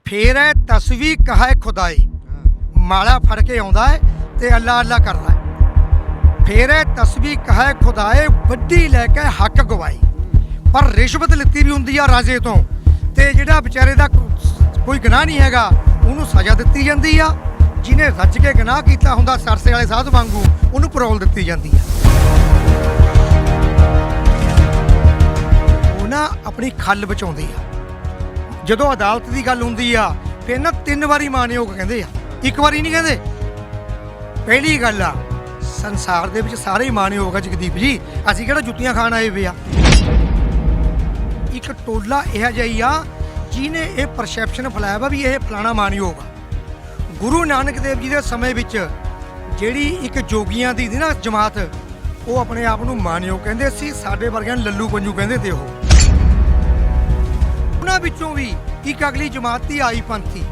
ਫੇਰ ਹੈ ਤਸਵੀ ਕਹੈ ਖੁਦਾਏ ਮਾਲਾ ਫੜ ਕੇ ਆਉਂਦਾ ਹੈ ਤੇ ਅੱਲਾ ਅੱਲਾ ਕਰਦਾ ਹੈ। ਫੇਰ ਹੈ ਤਸਵੀ ਕਹੈ ਖੁਦਾਏ ਵੱਡੀ ਲੈ ਕੇ ਹੱਕ ਗਵਾਈ। ਪਰ ਰਿਸ਼ਵਤ ਲਿੱਤੀ ਵੀ ਹੁੰਦੀ ਆ ਰਾਜੇ ਤੋਂ, ਤੇ ਜਿਹੜਾ ਵਿਚਾਰੇ ਦਾ ਕੋਈ ਗੁਨਾਹ ਨਹੀਂ ਹੈਗਾ ਉਹਨੂੰ ਸਜ਼ਾ ਦਿੱਤੀ ਜਾਂਦੀ ਆ। ਜਿਹਨੇ ਰੱਜ ਕੇ ਗੁਨਾਹ ਕੀਤਾ ਹੁੰਦਾ ਸਰਸੇ ਵਾਲੇ ਸਾਧ ਵਾਂਗੂ ਉਹਨੂੰ ਪਰੋਲ ਦਿੱਤੀ ਜਾਂਦੀ ਆ। ਉਹ ਨਾ ਆਪਣੀ ਖੱਲ ਬਚਾਉਂਦੇ ਆ। ਜਦੋਂ ਅਦਾਲਤ ਦੀ ਗੱਲ ਹੁੰਦੀ ਆ ਫਿਰ ਨਾ 3 ਵਾਰੀ ਮਾਨਯੋਗ ਕਹਿੰਦੇ ਆ, 1 ਵਾਰੀ ਨਹੀਂ ਕਹਿੰਦੇ। ਪਹਿਲੀ ਗੱਲ ਆ ਸੰਸਾਰ ਦੇ ਵਿੱਚ ਸਾਰੇ ਹੀ ਮਾਨਯੋਗ ਆ ਜਗਦੀਪ ਜੀ, ਅਸੀਂ ਕਿਹੜਾ ਜੁੱਤੀਆਂ ਖਾਣ ਆਏ ਵੇ ਆ। ਇੱਕ ਟੋਲਾ ਇਹੋ ਜਿਹਾ ਹੀ ਆ ਜਿਹਨੇ ਇਹ ਪਰਸੈਪਸ਼ਨ ਫੈਲਾਇਆ ਵਾ ਵੀ ਇਹ ਫਲਾਣਾ ਮਾਨਯੋਗ ਆ। ਗੁਰੂ ਨਾਨਕ ਦੇਵ ਜੀ ਦੇ ਸਮੇਂ ਵਿੱਚ ਜਿਹੜੀ ਇੱਕ ਜੋਗੀਆਂ ਦੀ ਨਾ ਜਮਾਤ, ਉਹ ਆਪਣੇ ਆਪ ਨੂੰ ਮਾਨਯੋਗ ਕਹਿੰਦੇ ਸੀ। ਸਾਡੇ ਵਰਗਿਆਂ ਨੂੰ ਲੱਲੂ ਪੰਜੂ ਕਹਿੰਦੇ ਤੇ ਉਹ। ਉਹਨਾਂ ਵਿੱਚੋਂ ਵੀ ਇੱਕ ਅਗਲੀ ਜਮਾਤ ਦੀ ਆਈ ਪੰਥੀ,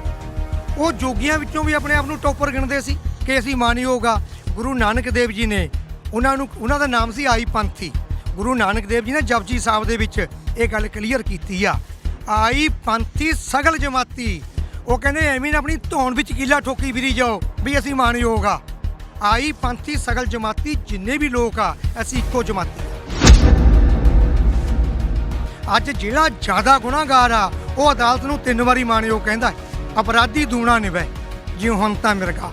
ਉਹ ਜੋਗੀਆਂ ਵਿੱਚੋਂ ਵੀ ਆਪਣੇ ਆਪ ਨੂੰ ਟੋਪਰ ਗਿਣਦੇ ਸੀ ਕਿ ਅਸੀਂ ਮਾਨਯੋਗ ਆ। ਗੁਰੂ ਨਾਨਕ ਦੇਵ ਜੀ ਨੇ ਉਹਨਾਂ ਦਾ ਨਾਮ ਸੀ ਆਈ ਪੰਥੀ। ਗੁਰੂ ਨਾਨਕ ਦੇਵ ਜੀ ਨੇ ਜਪਜੀ ਸਾਹਿਬ ਦੇ ਵਿੱਚ ਇਹ ਗੱਲ ਕਲੀਅਰ ਕੀਤੀ ਆ, ਆਈ ਪੰਥੀ ਸਗਲ ਜਮਾਤੀ। ਉਹ ਕਹਿੰਦੇ ਐਵੇਂ ਨਾ ਆਪਣੀ ਧੌਣ ਵਿੱਚ ਕੀਲਾ ਠੋਕੀ ਫਿਰੀ ਜਾਓ ਵੀ ਅਸੀਂ ਮਾਨਯੋਗ ਆ। ਆਈ ਪੰਥੀ ਸਗਲ ਜਮਾਤੀ, ਜਿੰਨੇ ਵੀ ਲੋਕ ਆ ਅਸੀਂ ਇੱਕੋ ਜਮਾਤੀ। ਅੱਜ ਜਿਹੜਾ ਜ਼ਿਆਦਾ ਗੁਨਾਹਗਾਰ ਆ ਉਹ ਅਦਾਲਤ ਨੂੰ 3 ਵਾਰੀ ਮਾਨਯੋਗ ਕਹਿੰਦਾ। ਅਪਰਾਧੀ ਦੂਣਾ ਨਿਭੈ ਜਿਉਂ ਹੁਣ ਤਾਂ ਮਿਰਗਾ।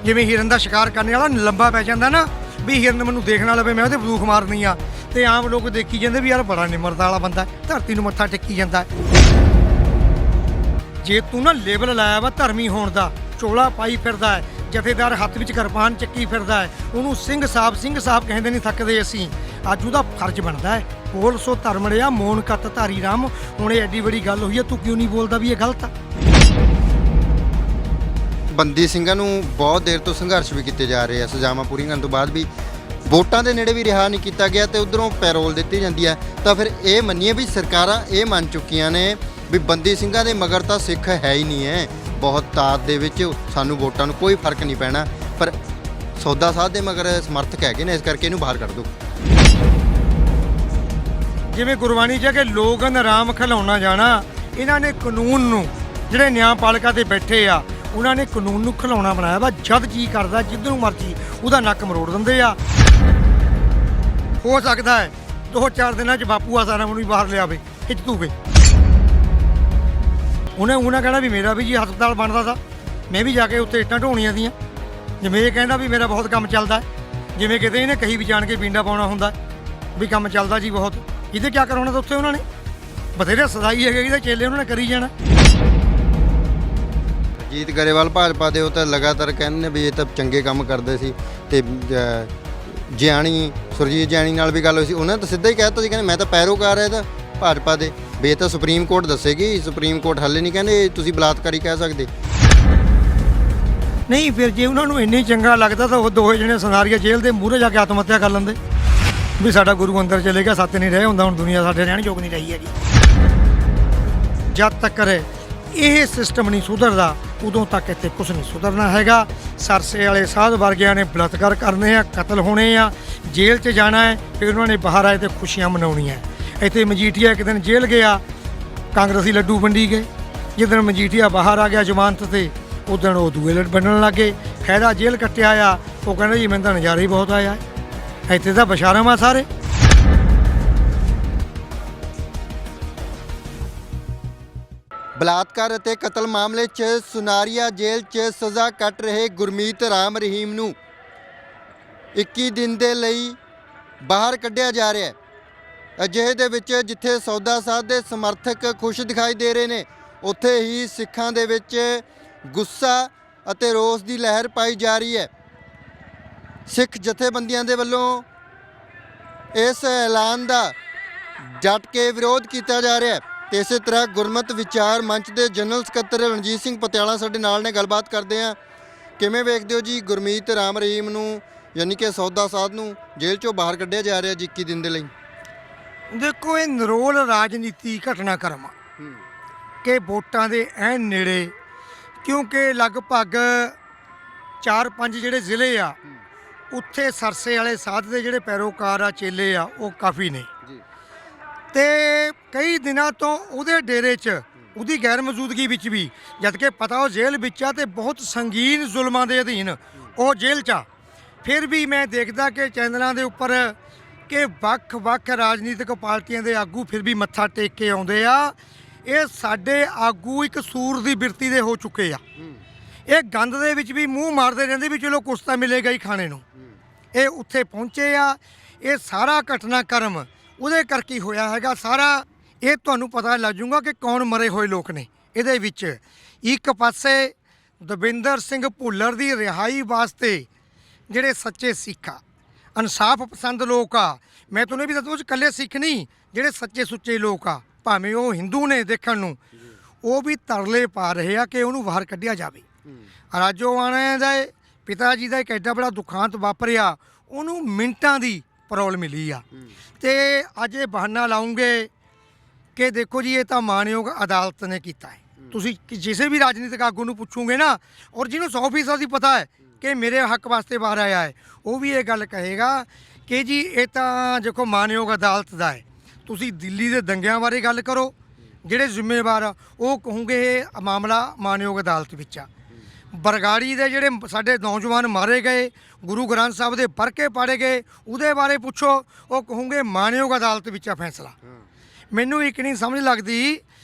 ਜਿਵੇਂ ਹਿਰਨ ਦਾ ਸ਼ਿਕਾਰ ਕਰਨ ਵਾਲਾ ਲੰਬਾ ਪੈ ਜਾਂਦਾ ਨਾ ਵੀ ਹਿਰਨ ਮੈਨੂੰ ਦੇਖ ਨਾ ਲਵੇ ਮੈਂ ਉਹਦੇ ਬੰਦੂਕ ਮਾਰਨੀ ਆ, ਤੇ ਆਮ ਲੋਕ ਦੇਖੀ ਜਾਂਦੇ ਵੀ ਯਾਰ ਬੜਾ ਨਿਮਰਤਾ ਵਾਲਾ ਬੰਦਾ, ਧਰਤੀ ਨੂੰ ਮੱਥਾ ਟੇਕੀ ਜਾਂਦਾ। ਜੇ ਤੂੰ ਨਾ ਲੇਬਲ ਲਾਇਆ ਵਾ ਧਰਮੀ ਹੋਣ ਦਾ, ਚੋਲਾ ਪਾਈ ਫਿਰਦਾ ਹੈ, ਜਥੇਦਾਰ ਹੱਥ ਵਿੱਚ ਕਿਰਪਾਨ ਚੱਕੀ ਫਿਰਦਾ ਹੈ, ਉਹਨੂੰ ਸਿੰਘ ਸਾਹਿਬ ਕਹਿੰਦੇ ਨਹੀਂ ਥੱਕਦੇ ਅਸੀਂ। ਅੱਜ ਉਹਦਾ ਫਰਜ਼ ਬਣਦਾ ਹੈ ਬੋਲ ਸੋ ਧਰਮ ਰਿਆ ਮੋਨ ਕੱਤ ਧਾਰੀ ਰਾਮ। ਹੁਣ ਇਹ ਐਡੀ ਵੱਡੀ ਗੱਲ ਹੋਈ ਹੈ, ਤੂੰ ਕਿਉਂ ਨਹੀਂ ਬੋਲਦਾ ਵੀ ਇਹ ਗਲਤ ਆ? ਬੰਦੀ ਸਿੰਘਾਂ ਨੂੰ ਬਹੁਤ ਦੇਰ ਤੋਂ ਸੰਘਰਸ਼ ਵੀ ਕੀਤੇ ਜਾ ਰਹੇ ਆ, ਸਜ਼ਾਵਾਂ ਪੂਰੀਆਂ ਕਰਨ ਤੋਂ ਬਾਅਦ ਵੀ ਵੋਟਾਂ ਦੇ ਨੇੜੇ ਵੀ ਰਿਹਾ ਨਹੀਂ ਕੀਤਾ ਗਿਆ ਤੇ ਉਧਰੋਂ ਪੈਰੋਲ ਦਿੱਤੀ ਜਾਂਦੀ ਹੈ। ਤਾਂ ਫਿਰ ਇਹ ਮੰਨੀਏ ਵੀ ਸਰਕਾਰਾਂ ਇਹ ਮੰਨ ਚੁੱਕੀਆਂ ਨੇ ਵੀ ਬੰਦੀ ਸਿੰਘਾਂ ਦੇ ਮਗਰ ਤਾਂ ਸਿੱਖ ਹੈ ਹੀ ਨਹੀਂ ਹੈ, ਬਹੁਤ ਤਾਤ ਦੇ ਵਿੱਚ ਸਾਨੂੰ ਵੋਟਾਂ ਨੂੰ ਕੋਈ ਫਰਕ ਨਹੀਂ ਪੈਣਾ, ਪਰ ਸੌਦਾ ਸਾਧ ਦੇ ਮਗਰ ਸਮਰਥਕ ਹੈਗੇ ਨੇ, ਇਸ ਕਰਕੇ ਇਹਨੂੰ ਬਾਹਰ ਕੱਢ ਦਿਓ। ਜਿਵੇਂ ਗੁਰਬਾਣੀ 'ਚ ਕਿ ਲੋਕ ਆਰਾਮ ਖਿਲਾਉਣਾ ਜਾਣਾ, ਇਹਨਾਂ ਨੇ ਕਾਨੂੰਨ ਨੂੰ, ਜਿਹੜੇ ਨਿਆਂਪਾਲਿਕਾ ਤੇ ਬੈਠੇ ਆ ਉਹਨਾਂ ਨੇ ਕਾਨੂੰਨ ਨੂੰ ਖਿਲਾਉਣਾ ਬਣਾਇਆ ਵਾ। ਜਦ ਜੀ ਕਰਦਾ ਜਿੱਧਰ ਨੂੰ ਮਰਜੀ ਉਹਦਾ ਨੱਕ ਮਰੋੜ ਦਿੰਦੇ ਆ। ਹੋ ਸਕਦਾ ਹੈ 2-4 ਦਿਨਾਂ 'ਚ ਬਾਪੂ ਆਸਾਰਾਮ ਨੂੰ ਵੀ ਬਾਹਰ ਲਿਆਵੇ, ਖਿੱਚ ਦੂਗੇ। ਉਹਨਾਂ ਕਹਿਣਾ ਵੀ ਮੇਰਾ ਵੀ ਜੀ ਹਸਪਤਾਲ ਬਣਦਾ ਤਾ, ਮੈਂ ਵੀ ਜਾ ਕੇ ਉੱਥੇ ਇੱਟਾਂ ਢੋਣੀਆਂ ਦੀਆਂ। ਜਿਵੇਂ ਇਹ ਕਹਿੰਦਾ ਵੀ ਮੇਰਾ ਬਹੁਤ ਕੰਮ ਚੱਲਦਾ ਹੈ, ਜਿਵੇਂ ਕਿਤੇ ਇਹਨੇ ਕਹੀ ਵੀ ਜਾਣ ਕੇ ਪਿੰਡਾ ਪਾਉਣਾ ਹੁੰਦਾ ਵੀ ਕੰਮ ਚੱਲਦਾ ਜੀ ਬਹੁਤ। ਇਹਦੇ ਕਿਆ ਕਰਾਉਣਾ ਤਾਂ ਉੱਥੇ ਉਹਨਾਂ ਨੇ ਬਥੇਰੇ ਸਦਾਈ ਹੈਗੇ, ਇਹਦੇ ਚੇਲੇ ਉਹਨਾਂ ਨੇ ਕਰੀ ਜਾਣਾ। ਜੀਤ ਗਰੇਵਾਲ ਭਾਜਪਾ ਦੇ ਉਹ ਤਾਂ ਲਗਾਤਾਰ ਕਹਿੰਦੇ ਨੇ ਵੀ ਇਹ ਤਾਂ ਚੰਗੇ ਕੰਮ ਕਰਦੇ ਸੀ, ਤੇ ਸੁਰਜੀਤ ਜਿਆਣੀ ਨਾਲ ਵੀ ਗੱਲ ਹੋਈ ਸੀ, ਉਹਨਾਂ ਤਾਂ ਸਿੱਧਾ ਹੀ ਕਹਿ ਦਿੱਤਾ ਸੀ, ਕਹਿੰਦੇ ਮੈਂ ਤਾਂ ਪੈਰੋਕਾਰ ਹੈ ਇਹਦਾ ਭਾਜਪਾ ਦੇ, ਵੀ ਇਹ ਤਾਂ ਸੁਪਰੀਮ ਕੋਰਟ ਦੱਸੇਗੀ, ਸੁਪਰੀਮ ਕੋਰਟ ਹਾਲੇ ਨਹੀਂ ਕਹਿੰਦੇ ਤੁਸੀਂ ਬਲਾਤਕਾਰੀ ਕਹਿ ਸਕਦੇ। ਨਹੀਂ ਫਿਰ ਜੇ ਉਹਨਾਂ ਨੂੰ ਇੰਨੀ ਚੰਗਾ ਲੱਗਦਾ ਤਾਂ ਉਹ ਦੋਹੇ ਜਣੇ ਸਨਾਰੀਆ ਜੇਲ੍ਹ ਦੇ ਮੂਹਰੇ ਜਾ ਕੇ ਆਤਮ ਹੱਤਿਆ ਕਰ ਲੈਂਦੇ ਵੀ ਸਾਡਾ ਗੁਰੂ ਅੰਦਰ ਚਲੇ ਗਿਆ, ਸੱਤ ਨਹੀਂ ਰਹੇ ਹੁੰਦਾ, ਹੁਣ ਦੁਨੀਆ ਸਾਡੇ ਰਹਿਣ ਯੋਗ ਨਹੀਂ ਰਹੀ ਹੈਗੀ। ਜਦ ਤੱਕ ਇਹ ਸਿਸਟਮ ਨਹੀਂ ਸੁਧਰਦਾ ਉਦੋਂ ਤੱਕ ਇੱਥੇ ਕੁਛ ਨਹੀਂ ਸੁਧਰਨਾ ਹੈਗਾ। ਸਰਸੇ ਵਾਲੇ ਸਾਧ ਵਰਗਿਆਂ ਨੇ ਬਲਾਤਕਾਰ ਕਰਨੇ ਆ, ਕਤਲ ਹੋਣੇ ਆ, ਜੇਲ੍ਹ 'ਚ ਜਾਣਾ ਹੈ, ਫਿਰ ਉਹਨਾਂ ਨੇ ਬਾਹਰ ਆਏ ਤੇ ਖੁਸ਼ੀਆਂ ਮਨਾਉਣੀਆਂ। ਇੱਥੇ ਮਜੀਠੀਆ ਇੱਕ ਦਿਨ ਜੇਲ੍ਹ ਗਿਆ, ਕਾਂਗਰਸੀ ਲੱਡੂ ਵੰਡੀ ਗਏ। ਜਿਸ ਦਿਨ ਮਜੀਠੀਆ ਬਾਹਰ ਆ ਗਿਆ ਜ਼ਮਾਨਤ ਤੇ, ਉਸ ਦਿਨ ਉਹ ਦੂਏ ਲੱਡ ਵੰਡਣ ਲੱਗੇ। ਖੈਰਾ ਜੇਲ੍ਹ ਕੱਟਿਆ ਆ, ਉਹ ਕਹਿੰਦਾ ਜੀ ਮੈਨੂੰ ਤਾਂ ਨਜ਼ਾਰੇ ਹੀ ਬਹੁਤ ਆਇਆ। ਇੱਥੇ ਤਾਂ ਬਸ਼ਾਰਮ ਆ ਸਾਰੇ। ਬਲਾਤਕਾਰ ਅਤੇ ਕਤਲ ਮਾਮਲੇ 'ਚ ਸੁਨਾਰੀਆ ਜੇਲ੍ਹ 'ਚ ਸਜ਼ਾ ਕੱਟ ਰਹੇ ਗੁਰਮੀਤ ਰਾਮ ਰਹੀਮ ਨੂੰ 21 ਦਿਨ ਦੇ ਲਈ ਬਾਹਰ ਕੱਢਿਆ ਜਾ ਰਿਹਾ ਹੈ। ਅਜਿਹੇ ਦੇ ਵਿੱਚ ਜਿੱਥੇ ਸੌਦਾ ਸਾਧ ਦੇ ਸਮਰਥਕ ਖੁਸ਼ ਦਿਖਾਈ ਦੇ ਰਹੇ ਨੇ, ਉੱਥੇ ਹੀ ਸਿੱਖਾਂ ਦੇ ਵਿੱਚ ਗੁੱਸਾ ਅਤੇ ਰੋਸ ਦੀ ਲਹਿਰ ਪਾਈ ਜਾ ਰਹੀ ਹੈ। ਸਿੱਖ ਜਥੇਬੰਦੀਆਂ ਦੇ ਵੱਲੋਂ ਇਸ ਐਲਾਨ ਦਾ ਡਟ ਕੇ ਵਿਰੋਧ ਕੀਤਾ ਜਾ ਰਿਹਾ ਹੈ। ਤੇ ਇਸੇ ਤਰ੍ਹਾਂ ਗੁਰਮਤਿ ਵਿਚਾਰ ਮੰਚ ਦੇ ਜਨਰਲ ਸਕੱਤਰ ਰਣਜੀਤ ਸਿੰਘ ਪਟਿਆਲਾ ਸਾਡੇ ਨਾਲ ਨੇ, ਗੱਲਬਾਤ ਕਰਦੇ ਹਾਂ। ਕਿਵੇਂ ਵੇਖਦੇ ਹੋ ਜੀ ਗੁਰਮੀਤ ਰਾਮ ਰਹੀਮ ਨੂੰ, ਯਾਨੀ ਕਿ ਸੌਦਾ ਸਾਧ ਨੂੰ ਜੇਲ੍ਹ 'ਚੋਂ ਬਾਹਰ ਕੱਢਿਆ ਜਾ ਰਿਹਾ ਜੀ 21 ਦਿਨ ਦੇ ਲਈ? ਦੇਖੋ ਇਹ ਨਿਰੋਲ ਰਾਜਨੀਤੀ ਘਟਨਾਕ੍ਰਮ ਕਿ ਵੋਟਾਂ ਦੇ ਐਨ ਨੇੜੇ, ਕਿਉਂਕਿ ਲਗਭਗ 4-5 ਜਿਹੜੇ ਜ਼ਿਲ੍ਹੇ ਆ ਉੱਥੇ ਸਰਸੇ ਵਾਲੇ ਸਾਧ ਦੇ ਜਿਹੜੇ ਪੈਰੋਕਾਰ ਆ, ਚੇਲੇ ਆ, ਉਹ ਕਾਫੀ ਨੇ। ਤੇ ਕਈ ਦਿਨਾਂ ਤੋਂ ਉਹਦੇ ਡੇਰੇ 'ਚ ਉਹਦੀ ਗੈਰ ਮੌਜੂਦਗੀ ਵਿੱਚ ਵੀ, ਜਦ ਕਿ ਪਤਾ ਉਹ ਜੇਲ੍ਹ ਵਿੱਚ ਆ ਤੇ ਬਹੁਤ ਸੰਗੀਨ ਜ਼ੁਲਮਾਂ ਦੇ ਅਧੀਨ ਉਹ ਜੇਲ੍ਹ 'ਚ ਆ, ਫਿਰ ਵੀ ਮੈਂ ਦੇਖਦਾ ਕਿ ਚੈਨਲਾਂ ਦੇ ਉੱਪਰ ਕਿ ਵੱਖ-ਵੱਖ ਰਾਜਨੀਤਿਕ ਪਾਰਟੀਆਂ ਦੇ ਆਗੂ ਫਿਰ ਵੀ ਮੱਥਾ ਟੇਕ ਕੇ ਆਉਂਦੇ ਆ। ਇਹ ਸਾਡੇ ਆਗੂ ਇੱਕ ਸੂਰ ਦੀ ਬਿਰਤੀ ਦੇ ਹੋ ਚੁੱਕੇ ਆ। ਇਹ ਗੰਦ ਦੇ ਵਿੱਚ ਵੀ ਮੂੰਹ ਮਾਰਦੇ ਰਹਿੰਦੇ ਵੀ ਚਲੋ ਕੁਛ ਤਾਂ ਮਿਲੇਗਾ ਹੀ ਖਾਣੇ ਨੂੰ। ਇਹ ਉੱਥੇ ਪਹੁੰਚੇ ਆ। ਇਹ ਸਾਰਾ ਘਟਨਾਕ੍ਰਮ ਉਹਦੇ ਕਰਕੇ ਹੋਇਆ ਹੈਗਾ ਸਾਰਾ। ਇਹ ਤੁਹਾਨੂੰ ਪਤਾ ਲੱਗ ਜੂਗਾ ਕਿ ਕੌਣ ਮਰੇ ਹੋਏ ਲੋਕ ਨੇ ਇਹਦੇ ਵਿੱਚ। ਇੱਕ ਪਾਸੇ ਦਵਿੰਦਰ ਸਿੰਘ ਭੁੱਲਰ ਦੀ ਰਿਹਾਈ ਵਾਸਤੇ ਜਿਹੜੇ ਸੱਚੇ ਸਿੱਖ ਆ, ਇਨਸਾਫ ਪਸੰਦ ਲੋਕ ਆ, ਮੈਂ ਤੁਹਾਨੂੰ ਇਹ ਵੀ ਦੱਸਦਾ ਉਹ 'ਚ ਇਕੱਲੇ ਸਿੱਖ ਨਹੀਂ, ਜਿਹੜੇ ਸੱਚੇ ਸੁੱਚੇ ਲੋਕ ਆ, ਭਾਵੇਂ ਉਹ ਹਿੰਦੂ ਨੇ ਦੇਖਣ ਨੂੰ, ਉਹ ਵੀ ਤਰਲੇ ਪਾ ਰਹੇ ਆ ਕਿ ਉਹਨੂੰ ਬਾਹਰ ਕੱਢਿਆ ਜਾਵੇ। ਰਾਜੋਆਣਾ ਦੇ ਪਿਤਾ ਜੀ ਦਾ ਇੱਕ ਐਡਾ ਬੜਾ ਦੁਖਾਂਤ ਵਾਪਰਿਆ, ਉਹਨੂੰ ਮਿੰਟਾਂ ਦੀ ਪਰੋਲ ਮਿਲੀ ਆ। ਤੇ ਅੱਜ ਇਹ ਬਹਾਨਾ ਲਾਉਂਗੇ ਕਿ ਦੇਖੋ ਜੀ ਇਹ ਤਾਂ ਮਾਣਯੋਗ ਅਦਾਲਤ ਨੇ ਕੀਤਾ ਹੈ। ਤੁਸੀਂ ਕਿਸੇ ਵੀ ਰਾਜਨੀਤਿਕ ਆਗੂ ਨੂੰ ਪੁੱਛੋਗੇ ਨਾ, ਔਰ ਜਿਹਨੂੰ 100% ਦੀ ਪਤਾ ਹੈ ਕਿ ਮੇਰੇ ਹੱਕ ਵਾਸਤੇ ਬਾਹਰ ਆਇਆ ਹੈ, ਉਹ ਵੀ ਇਹ ਗੱਲ ਕਹੇਗਾ ਕਿ ਜੀ ਇਹ ਤਾਂ ਦੇਖੋ ਮਾਣਯੋਗ ਅਦਾਲਤ ਦਾ ਹੈ। ਤੁਸੀਂ ਦਿੱਲੀ ਦੇ ਦੰਗਿਆਂ ਬਾਰੇ ਗੱਲ ਕਰੋ, ਜਿਹੜੇ ਜ਼ਿੰਮੇਵਾਰ ਆ ਉਹ ਕਹੋਗੇ ਇਹ ਮਾਮਲਾ ਮਾਣਯੋਗ ਅਦਾਲਤ ਵਿੱਚ ਆ। ਬਰਗਾੜੀ ਦੇ ਜਿਹੜੇ ਸਾਡੇ ਨੌਜਵਾਨ ਮਾਰੇ ਗਏ, ਗੁਰੂ ਗ੍ਰੰਥ ਸਾਹਿਬ ਦੇ ਵਰਕੇ ਪਾੜੇ ਗਏ, ਉਹਦੇ ਬਾਰੇ ਪੁੱਛੋ, ਉਹ ਕਹੋਗੇ ਮਾਣਯੋਗ ਅਦਾਲਤ ਵਿੱਚ ਆ ਫੈਸਲਾ। ਮੈਨੂੰ ਇੱਕ ਨਹੀਂ ਸਮਝ ਲੱਗਦੀ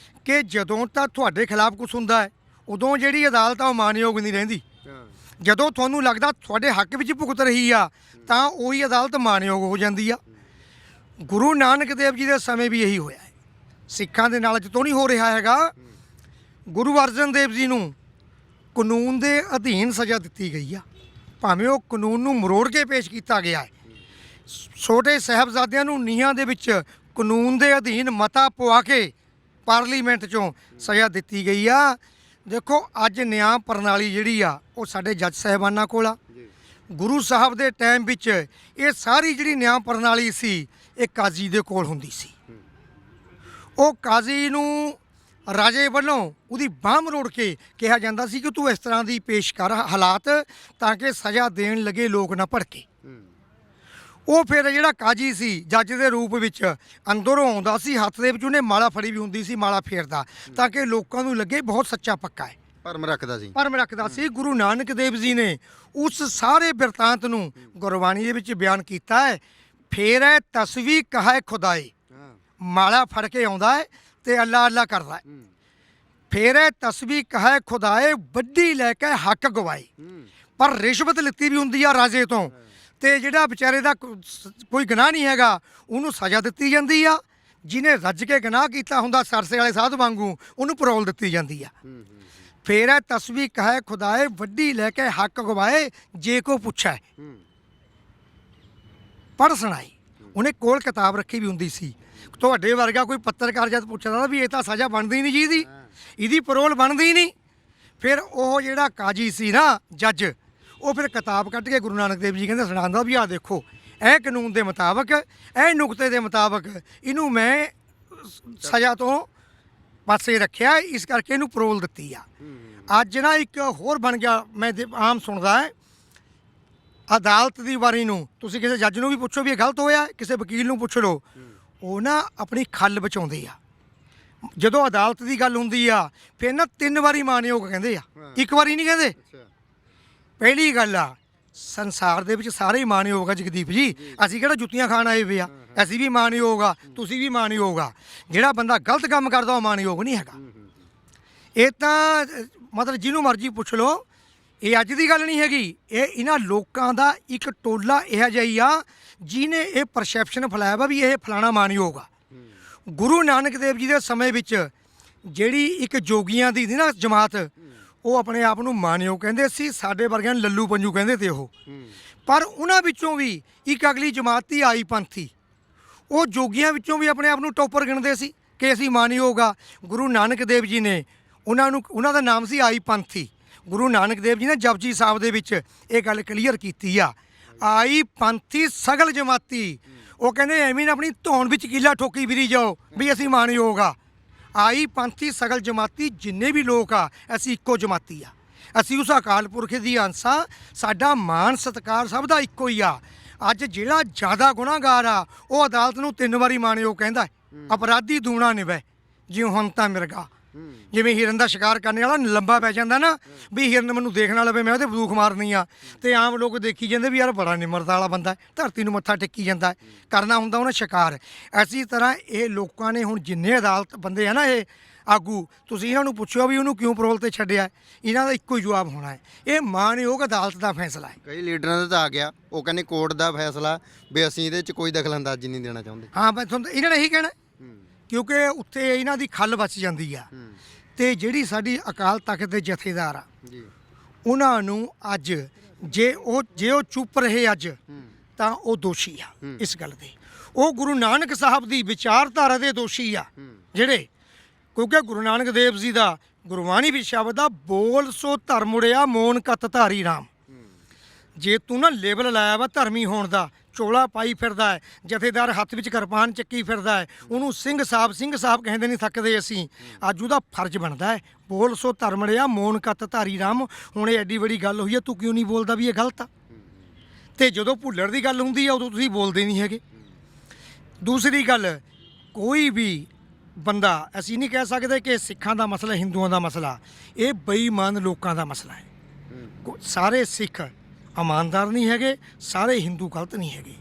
ਕਿ ਜਦੋਂ ਤਾਂ ਤੁਹਾਡੇ ਖਿਲਾਫ ਕੁਛ ਹੁੰਦਾ ਹੈ, ਉਦੋਂ ਜਿਹੜੀ ਅਦਾਲਤ ਆ ਉਹ ਮਾਣਯੋਗ ਨਹੀਂ ਰਹਿੰਦੀ। ਜਦੋਂ ਤੁਹਾਨੂੰ ਲੱਗਦਾ ਤੁਹਾਡੇ ਹੱਕ ਵਿੱਚ ਭੁਗਤ ਰਹੀ ਆ, ਤਾਂ ਉਹੀ ਅਦਾਲਤ ਮਾਣਯੋਗ ਹੋ ਜਾਂਦੀ ਆ। ਗੁਰੂ ਨਾਨਕ ਦੇਵ ਜੀ ਦੇ ਸਮੇਂ ਵੀ ਇਹੀ ਹੋਇਆ ਹੈ। ਸਿੱਖਾਂ ਦੇ ਨਾਲ ਜਦੋਂ ਨਹੀਂ ਹੋ ਰਿਹਾ ਹੈਗਾ, ਗੁਰੂ ਅਰਜਨ ਦੇਵ ਜੀ ਨੂੰ ਕਾਨੂੰਨ ਦੇ ਅਧੀਨ ਸਜ਼ਾ ਦਿੱਤੀ ਗਈ ਆ, ਭਾਵੇਂ ਉਹ ਕਾਨੂੰਨ ਨੂੰ ਮਰੋੜ ਕੇ ਪੇਸ਼ ਕੀਤਾ ਗਿਆ ਹੈ। ਛੋਟੇ ਸਾਹਿਬਜ਼ਾਦਿਆਂ ਨੂੰ ਨੀਹਾਂ ਦੇ ਵਿੱਚ ਕਾਨੂੰਨ ਦੇ ਅਧੀਨ ਮਤਾ ਪਵਾ ਕੇ ਪਾਰਲੀਮੈਂਟ 'ਚੋਂ ਸਜ਼ਾ ਦਿੱਤੀ ਗਈ ਆ। ਦੇਖੋ ਅੱਜ ਨਿਆਂ ਪ੍ਰਣਾਲੀ ਜਿਹੜੀ ਆ ਉਹ ਸਾਡੇ ਜੱਜ ਸਾਹਿਬਾਨਾਂ ਕੋਲ ਆ। ਗੁਰੂ ਸਾਹਿਬ ਦੇ ਟਾਈਮ ਵਿੱਚ ਇਹ ਸਾਰੀ ਜਿਹੜੀ ਨਿਆਂ ਪ੍ਰਣਾਲੀ ਸੀ ਇਹ ਕਾਜ਼ੀ ਦੇ ਕੋਲ ਹੁੰਦੀ ਸੀ। ਉਹ ਕਾਜ਼ੀ ਨੂੰ ਰਾਜੇ ਵੱਲੋਂ ਉਹਦੀ ਬਾਂਹ ਮਰੋੜ ਕੇ ਕਿਹਾ ਜਾਂਦਾ ਸੀ ਕਿ ਤੂੰ ਇਸ ਤਰ੍ਹਾਂ ਦੀ ਪੇਸ਼ ਕਰ ਹਾਲਾਤ ਤਾਂ ਕਿ ਸਜ਼ਾ ਦੇਣ ਲੱਗੇ ਲੋਕ ਨਾ ਭੜਕੇ। ਉਹ ਫਿਰ ਜਿਹੜਾ ਕਾਜੀ ਸੀ ਜੱਜ ਦੇ ਰੂਪ ਵਿੱਚ ਅੰਦਰੋਂ ਆਉਂਦਾ ਸੀ, ਹੱਥ ਦੇ ਵਿੱਚ ਉਹਨੇ ਮਾਲਾ ਫੜੀ ਵੀ ਹੁੰਦੀ ਸੀ, ਮਾਲਾ ਫੇਰਦਾ ਤਾਂ ਕਿ ਲੋਕਾਂ ਨੂੰ ਲੱਗੇ ਬਹੁਤ ਸੱਚਾ ਪੱਕਾ ਹੈ। ਭਰਮ ਰੱਖਦਾ ਸੀ। ਗੁਰੂ ਨਾਨਕ ਦੇਵ ਜੀ ਨੇ ਉਸ ਸਾਰੇ ਬਿਰਤਾਂਤ ਨੂੰ ਗੁਰਬਾਣੀ ਦੇ ਵਿੱਚ ਬਿਆਨ ਕੀਤਾ ਹੈ। ਫੇਰ ਹੈ ਤਸਵੀ ਕਹੈ ਖੁਦਾਏ, ਮਾਲਾ ਫੜ ਕੇ ਆਉਂਦਾ ਹੈ ਤੇ ਅੱਲਾ ਅੱਲਾ ਕਰਦਾ ਹੈ। ਫੇਰ ਹੈ ਤਸਵੀ ਕਹੈ ਖੁਦਾਏ, ਵੱਡੀ ਲੈ ਕੇ ਹੱਕ ਗਵਾਏ। ਪਰ ਰਿਸ਼ਵਤ ਲਿੱਤੀ ਵੀ ਹੁੰਦੀ ਆ ਰਾਜੇ ਤੋਂ, ਤੇ ਜਿਹੜਾ ਵਿਚਾਰੇ ਦਾ ਕੋਈ ਗੁਨਾਹ ਨਹੀਂ ਹੈਗਾ ਉਹਨੂੰ ਸਜ਼ਾ ਦਿੱਤੀ ਜਾਂਦੀ ਆ। ਜਿਹਨੇ ਰੱਜ ਕੇ ਗੁਨਾਹ ਕੀਤਾ ਹੁੰਦਾ ਸਰਸੇ ਵਾਲੇ ਸਾਧ ਵਾਂਗੂ, ਉਹਨੂੰ ਪਰੋਲ ਦਿੱਤੀ ਜਾਂਦੀ ਆ। ਫੇਰ ਹੈ ਤਸਵੀ ਕਹੈ ਖੁਦਾਏ, ਵੱਡੀ ਲੈ ਕੇ ਹੱਕ ਗਵਾਏ, ਜੇ ਕੋ ਪੁੱਛੈ ਪੜ੍ਹ ਸੁਣਾਈ। ਉਹਨੇ ਕੋਲ ਕਿਤਾਬ ਰੱਖੀ ਵੀ ਹੁੰਦੀ ਸੀ। ਤੁਹਾਡੇ ਵਰਗਾ ਕੋਈ ਪੱਤਰਕਾਰ ਜਦ ਪੁੱਛਦਾ ਵੀ ਇਹ ਤਾਂ ਸਜ਼ਾ ਬਣਦੀ ਨਹੀਂ ਜੀ, ਇਹਦੀ ਪਰੋਲ ਬਣਦੀ ਨਹੀਂ, ਫਿਰ ਉਹ ਜਿਹੜਾ ਕਾਜੀ ਸੀ ਨਾ ਜੱਜ, ਉਹ ਫਿਰ ਕਿਤਾਬ ਕੱਢ ਕੇ ਗੁਰੂ ਨਾਨਕ ਦੇਵ ਜੀ ਕਹਿੰਦੇ ਸੁਣਾਉਂਦਾ ਵੀ ਆਹ ਦੇਖੋ ਇਹ ਕਾਨੂੰਨ ਦੇ ਮੁਤਾਬਕ, ਇਹ ਨੁਕਤੇ ਦੇ ਮੁਤਾਬਕ ਇਹਨੂੰ ਮੈਂ ਸਜ਼ਾ ਤੋਂ ਪਾਸੇ ਰੱਖਿਆ, ਇਸ ਕਰਕੇ ਇਹਨੂੰ ਪਰੋਲ ਦਿੱਤੀ ਆ। ਅੱਜ ਨਾ ਇੱਕ ਹੋਰ ਬਣ ਗਿਆ, ਮੈਂ ਆਮ ਸੁਣਦਾ ਹੈ ਅਦਾਲਤ ਦੀ ਵਾਰੀ ਨੂੰ ਤੁਸੀਂ ਕਿਸੇ ਜੱਜ ਨੂੰ ਵੀ ਪੁੱਛੋ ਵੀ ਇਹ ਗਲਤ ਹੋਇਆ, ਕਿਸੇ ਵਕੀਲ ਨੂੰ ਪੁੱਛ ਲਓ, ਉਹ ਨਾ ਆਪਣੀ ਖੱਲ ਬਚਾਉਂਦੇ ਆ। ਜਦੋਂ ਅਦਾਲਤ ਦੀ ਗੱਲ ਹੁੰਦੀ ਆ ਫਿਰ ਨਾ 3 ਵਾਰੀ ਮਾਣਯੋਗ ਕਹਿੰਦੇ ਆ, ਇੱਕ ਵਾਰੀ ਨਹੀਂ ਕਹਿੰਦੇ। ਪਹਿਲੀ ਗੱਲ ਆ ਸੰਸਾਰ ਦੇ ਵਿੱਚ ਸਾਰੇ ਹੀ ਮਾਣਯੋਗ ਆ ਜਗਦੀਪ ਜੀ, ਅਸੀਂ ਕਿਹੜਾ ਜੁੱਤੀਆਂ ਖਾਣ ਆਏ ਵੇ ਆ, ਅਸੀਂ ਵੀ ਮਾਣਯੋਗ ਆ, ਤੁਸੀਂ ਵੀ ਮਾਣਯੋਗ ਆ। ਜਿਹੜਾ ਬੰਦਾ ਗਲਤ ਕੰਮ ਕਰਦਾ ਉਹ ਮਾਣਯੋਗ ਨਹੀਂ ਹੈਗਾ। ਇਹ ਤਾਂ ਮਤਲਬ ਜਿਹਨੂੰ ਮਰਜ਼ੀ ਪੁੱਛ ਲਓ, ਇਹ ਅੱਜ ਦੀ ਗੱਲ ਨਹੀਂ ਹੈਗੀ, ਇਹ ਇਹਨਾਂ ਲੋਕਾਂ ਦਾ ਇੱਕ ਟੋਲਾ ਇਹੋ ਜਿਹਾ ਹੀ ਆ ਜਿਹਨੇ ਇਹ ਪਰਸੈਪਸ਼ਨ ਫੈਲਾਇਆ ਵਾ ਵੀ ਇਹ ਫਲਾਣਾ ਮਾਣਯੋਗ ਆ। ਗੁਰੂ ਨਾਨਕ ਦੇਵ ਜੀ ਦੇ ਸਮੇਂ ਵਿੱਚ ਜਿਹੜੀ ਇੱਕ ਜੋਗੀਆਂ ਦੀ ਨਾ ਜਮਾਤ, ਉਹ ਆਪਣੇ ਆਪ ਨੂੰ ਮਾਣਯੋਗ ਕਹਿੰਦੇ ਸੀ, ਸਾਡੇ ਵਰਗਿਆਂ ਨੂੰ ਲੱਲੂ ਪੰਜੂ ਕਹਿੰਦੇ ਤੇ ਉਹ। ਪਰ ਉਹਨਾਂ ਵਿੱਚੋਂ ਵੀ ਇੱਕ ਅਗਲੀ ਜਮਾਤ ਸੀ ਆਈ ਪੰਥੀ, ਉਹ ਜੋਗੀਆਂ ਵਿੱਚੋਂ ਵੀ ਆਪਣੇ ਆਪ ਨੂੰ ਟੋਪਰ ਗਿਣਦੇ ਸੀ ਕਿ ਅਸੀਂ ਮਾਣਯੋਗ ਆ। ਗੁਰੂ ਨਾਨਕ ਦੇਵ ਜੀ ਨੇ ਉਹਨਾਂ ਦਾ ਨਾਮ ਸੀ ਆਈ ਪੰਥੀ। ਗੁਰੂ ਨਾਨਕ ਦੇਵ ਜੀ ਨੇ ਜਪਜੀ ਸਾਹਿਬ ਦੇ ਵਿੱਚ ਇਹ ਗੱਲ ਕਲੀਅਰ ਕੀਤੀ ਆ, ਆਈ ਪੰਥੀ ਸਗਲ ਜਮਾਤੀ। ਉਹ ਕਹਿੰਦੇ ਐਵੇਂ ਨਾ ਆਪਣੀ ਧੌਣ ਵਿੱਚ ਕੀਲਾ ਠੋਕੀ ਫਿਰੀ ਜਾਓ ਵੀ ਅਸੀਂ ਮਾਣਯੋਗ ਆ। ਆਈ ਪੰਥੀ ਸਗਲ ਜਮਾਤੀ, ਜਿੰਨੇ ਵੀ ਲੋਕ ਆ ਅਸੀਂ ਇੱਕੋ ਜਮਾਤੀ ਆ, ਅਸੀਂ ਉਸ ਅਕਾਲ ਪੁਰਖ ਦੀ ਅੰਸਾ, ਸਾਡਾ ਮਾਣ ਸਤਿਕਾਰ ਸਭ ਦਾ ਇੱਕੋ ਹੀ ਆ। ਅੱਜ ਜਿਹੜਾ ਜ਼ਿਆਦਾ ਗੁਨਾਹਗਾਰ ਆ ਉਹ ਅਦਾਲਤ ਨੂੰ 3 ਵਾਰੀ ਮਾਣਯੋਗ ਕਹਿੰਦਾ ਹੈ, ਅਪਰਾਧੀ ਦੂਣਾ ਨਿਭੈ ਜਿਉ ਹੁਣ ਤਾਂ ਮਿਰਗਾ। ਜਿਵੇਂ ਹਿਰਨ ਦਾ ਸ਼ਿਕਾਰ ਕਰਨ ਵਾਲਾ ਲੰਬਾ ਪੈ ਜਾਂਦਾ ਨਾ, ਵੀ ਹਿਰਨ ਮੈਨੂੰ ਦੇਖ ਨਾ ਲਵੇ, ਮੈਂ ਉਹਦੇ ਬੰਦੂਕ ਮਾਰਨੀ ਆ। ਤੇ ਆਮ ਲੋਕ ਦੇਖੀ ਜਾਂਦੇ ਵੀ ਯਾਰ ਬੜਾ ਨਿਮਰਤਾ ਵਾਲਾ ਬੰਦਾ ਹੈ, ਧਰਤੀ ਨੂੰ ਮੱਥਾ ਟੇਕੀ ਜਾਂਦਾ ਹੈ, ਕਰਨਾ ਹੁੰਦਾ ਉਹਨੇ ਸ਼ਿਕਾਰ। ਇਸੇ ਤਰ੍ਹਾਂ ਇਹ ਲੋਕਾਂ ਨੇ ਹੁਣ ਜਿੰਨੇ ਅਦਾਲਤ ਬੰਦੇ ਆ ਨਾ, ਇਹ ਆਗੂ, ਤੁਸੀਂ ਇਹਨਾਂ ਨੂੰ ਪੁੱਛੋ ਵੀ ਉਹਨੂੰ ਕਿਉਂ ਪਰੋਲ ਤੇ ਛੱਡਿਆ, ਇਹਨਾਂ ਦਾ ਇੱਕੋ ਹੀ ਜਵਾਬ ਹੋਣਾ ਹੈ, ਇਹ ਮਾਣਯੋਗ ਅਦਾਲਤ ਦਾ ਫੈਸਲਾ ਹੈ। ਕਈ ਲੀਡਰਾਂ ਦਾ ਤਾਂ ਆ ਗਿਆ, ਉਹ ਕਹਿੰਦੇ ਕੋਰਟ ਦਾ ਫੈਸਲਾ ਵੀ ਅਸੀਂ ਇਹਦੇ 'ਚ ਕੋਈ ਦਖਲਅੰਦਾਜ਼ੀ ਨਹੀਂ ਦੇਣਾ ਚਾਹੁੰਦੇ। ਹਾਂ, ਬਸ ਤੁਹਾਨੂੰ ਇਹਨਾਂ ਨੇ ਇਹੀ ਕਹਿਣਾ, ਕਿਉਂਕਿ ਉੱਥੇ ਇਹਨਾਂ ਦੀ ਖੱਲ ਬਚ ਜਾਂਦੀ ਆ। ਤੇ ਜਿਹੜੀ ਸਾਡੀ ਅਕਾਲ ਤਖਤ ਦੇ ਜਥੇਦਾਰ ਆ ਜੀ, ਉਹਨਾਂ ਨੂੰ ਅੱਜ ਜੇ ਉਹ ਚੁੱਪ ਰਹੇ ਅੱਜ, ਤਾਂ ਉਹ ਦੋਸ਼ੀ ਆ ਇਸ ਗੱਲ ਦੇ। ਉਹ ਗੁਰੂ ਨਾਨਕ ਸਾਹਿਬ ਦੀ ਵਿਚਾਰਧਾਰਾ ਦੇ ਦੋਸ਼ੀ ਆ ਜਿਹੜੇ, ਕਿਉਂਕਿ ਗੁਰੂ ਨਾਨਕ ਦੇਵ ਜੀ ਦਾ ਗੁਰਬਾਣੀ ਵਿੱਚ ਸ਼ਬਦ ਆ, ਬੋਲ ਸੋ ਧਰਮ ਉੜਿਆ ਮੋਨ ਕਤ ਧਾਰੀ ਰਾਮ। ਜੇ ਤੂੰ ਨਾ ਲੇਬਲ ਲਾਇਆ ਵਾ ਧਰਮੀ ਹੋਣ ਦਾ, ਚੋਲਾ ਪਾਈ ਫਿਰਦਾ ਹੈ, ਜਥੇਦਾਰ ਹੱਥ ਵਿੱਚ ਕਿਰਪਾਨ ਚੱਕੀ ਫਿਰਦਾ ਹੈ, ਉਹਨੂੰ ਸਿੰਘ ਸਾਹਿਬ ਕਹਿੰਦੇ ਨਹੀਂ ਥੱਕਦੇ ਅਸੀਂ। ਅੱਜ ਉਹਦਾ ਫਰਜ਼ ਬਣਦਾ ਹੈ, ਬੋਲ ਸੋ ਧਰਮ ਉੜਿਆ ਮੋਨ ਕਤ ਧਾਰੀ ਰਾਮ। ਹੁਣ ਇਹ ਐਡੀ ਵੱਡੀ ਗੱਲ ਹੋਈ ਹੈ, ਤੂੰ ਕਿਉਂ ਨਹੀਂ ਬੋਲਦਾ ਵੀ ਇਹ ਗਲਤ ਆ? ਤੇ ਜਦੋਂ ਭੁੱਲਰ ਦੀ ਗੱਲ ਹੁੰਦੀ ਆ ਉਦੋਂ ਤੁਸੀਂ ਬੋਲਦੇ ਨਹੀਂ ਹੈਗੇ। ਦੂਸਰੀ ਗੱਲ, ਕੋਈ ਵੀ ਬੰਦਾ, ਅਸੀਂ ਨਹੀਂ ਕਹਿ ਸਕਦੇ ਕਿ ਸਿੱਖਾਂ ਦਾ ਮਸਲਾ ਹਿੰਦੂਆਂ ਦਾ ਮਸਲਾ, ਇਹ ਬੇਈਮਾਨ ਲੋਕਾਂ ਦਾ ਮਸਲਾ ਹੈ। ਸਾਰੇ ਸਿੱਖ ਇਮਾਨਦਾਰ ਨਹੀਂ ਹੈਗੇ, ਸਾਰੇ ਹਿੰਦੂ ਗਲਤ ਨਹੀਂ ਹੈਗੇ।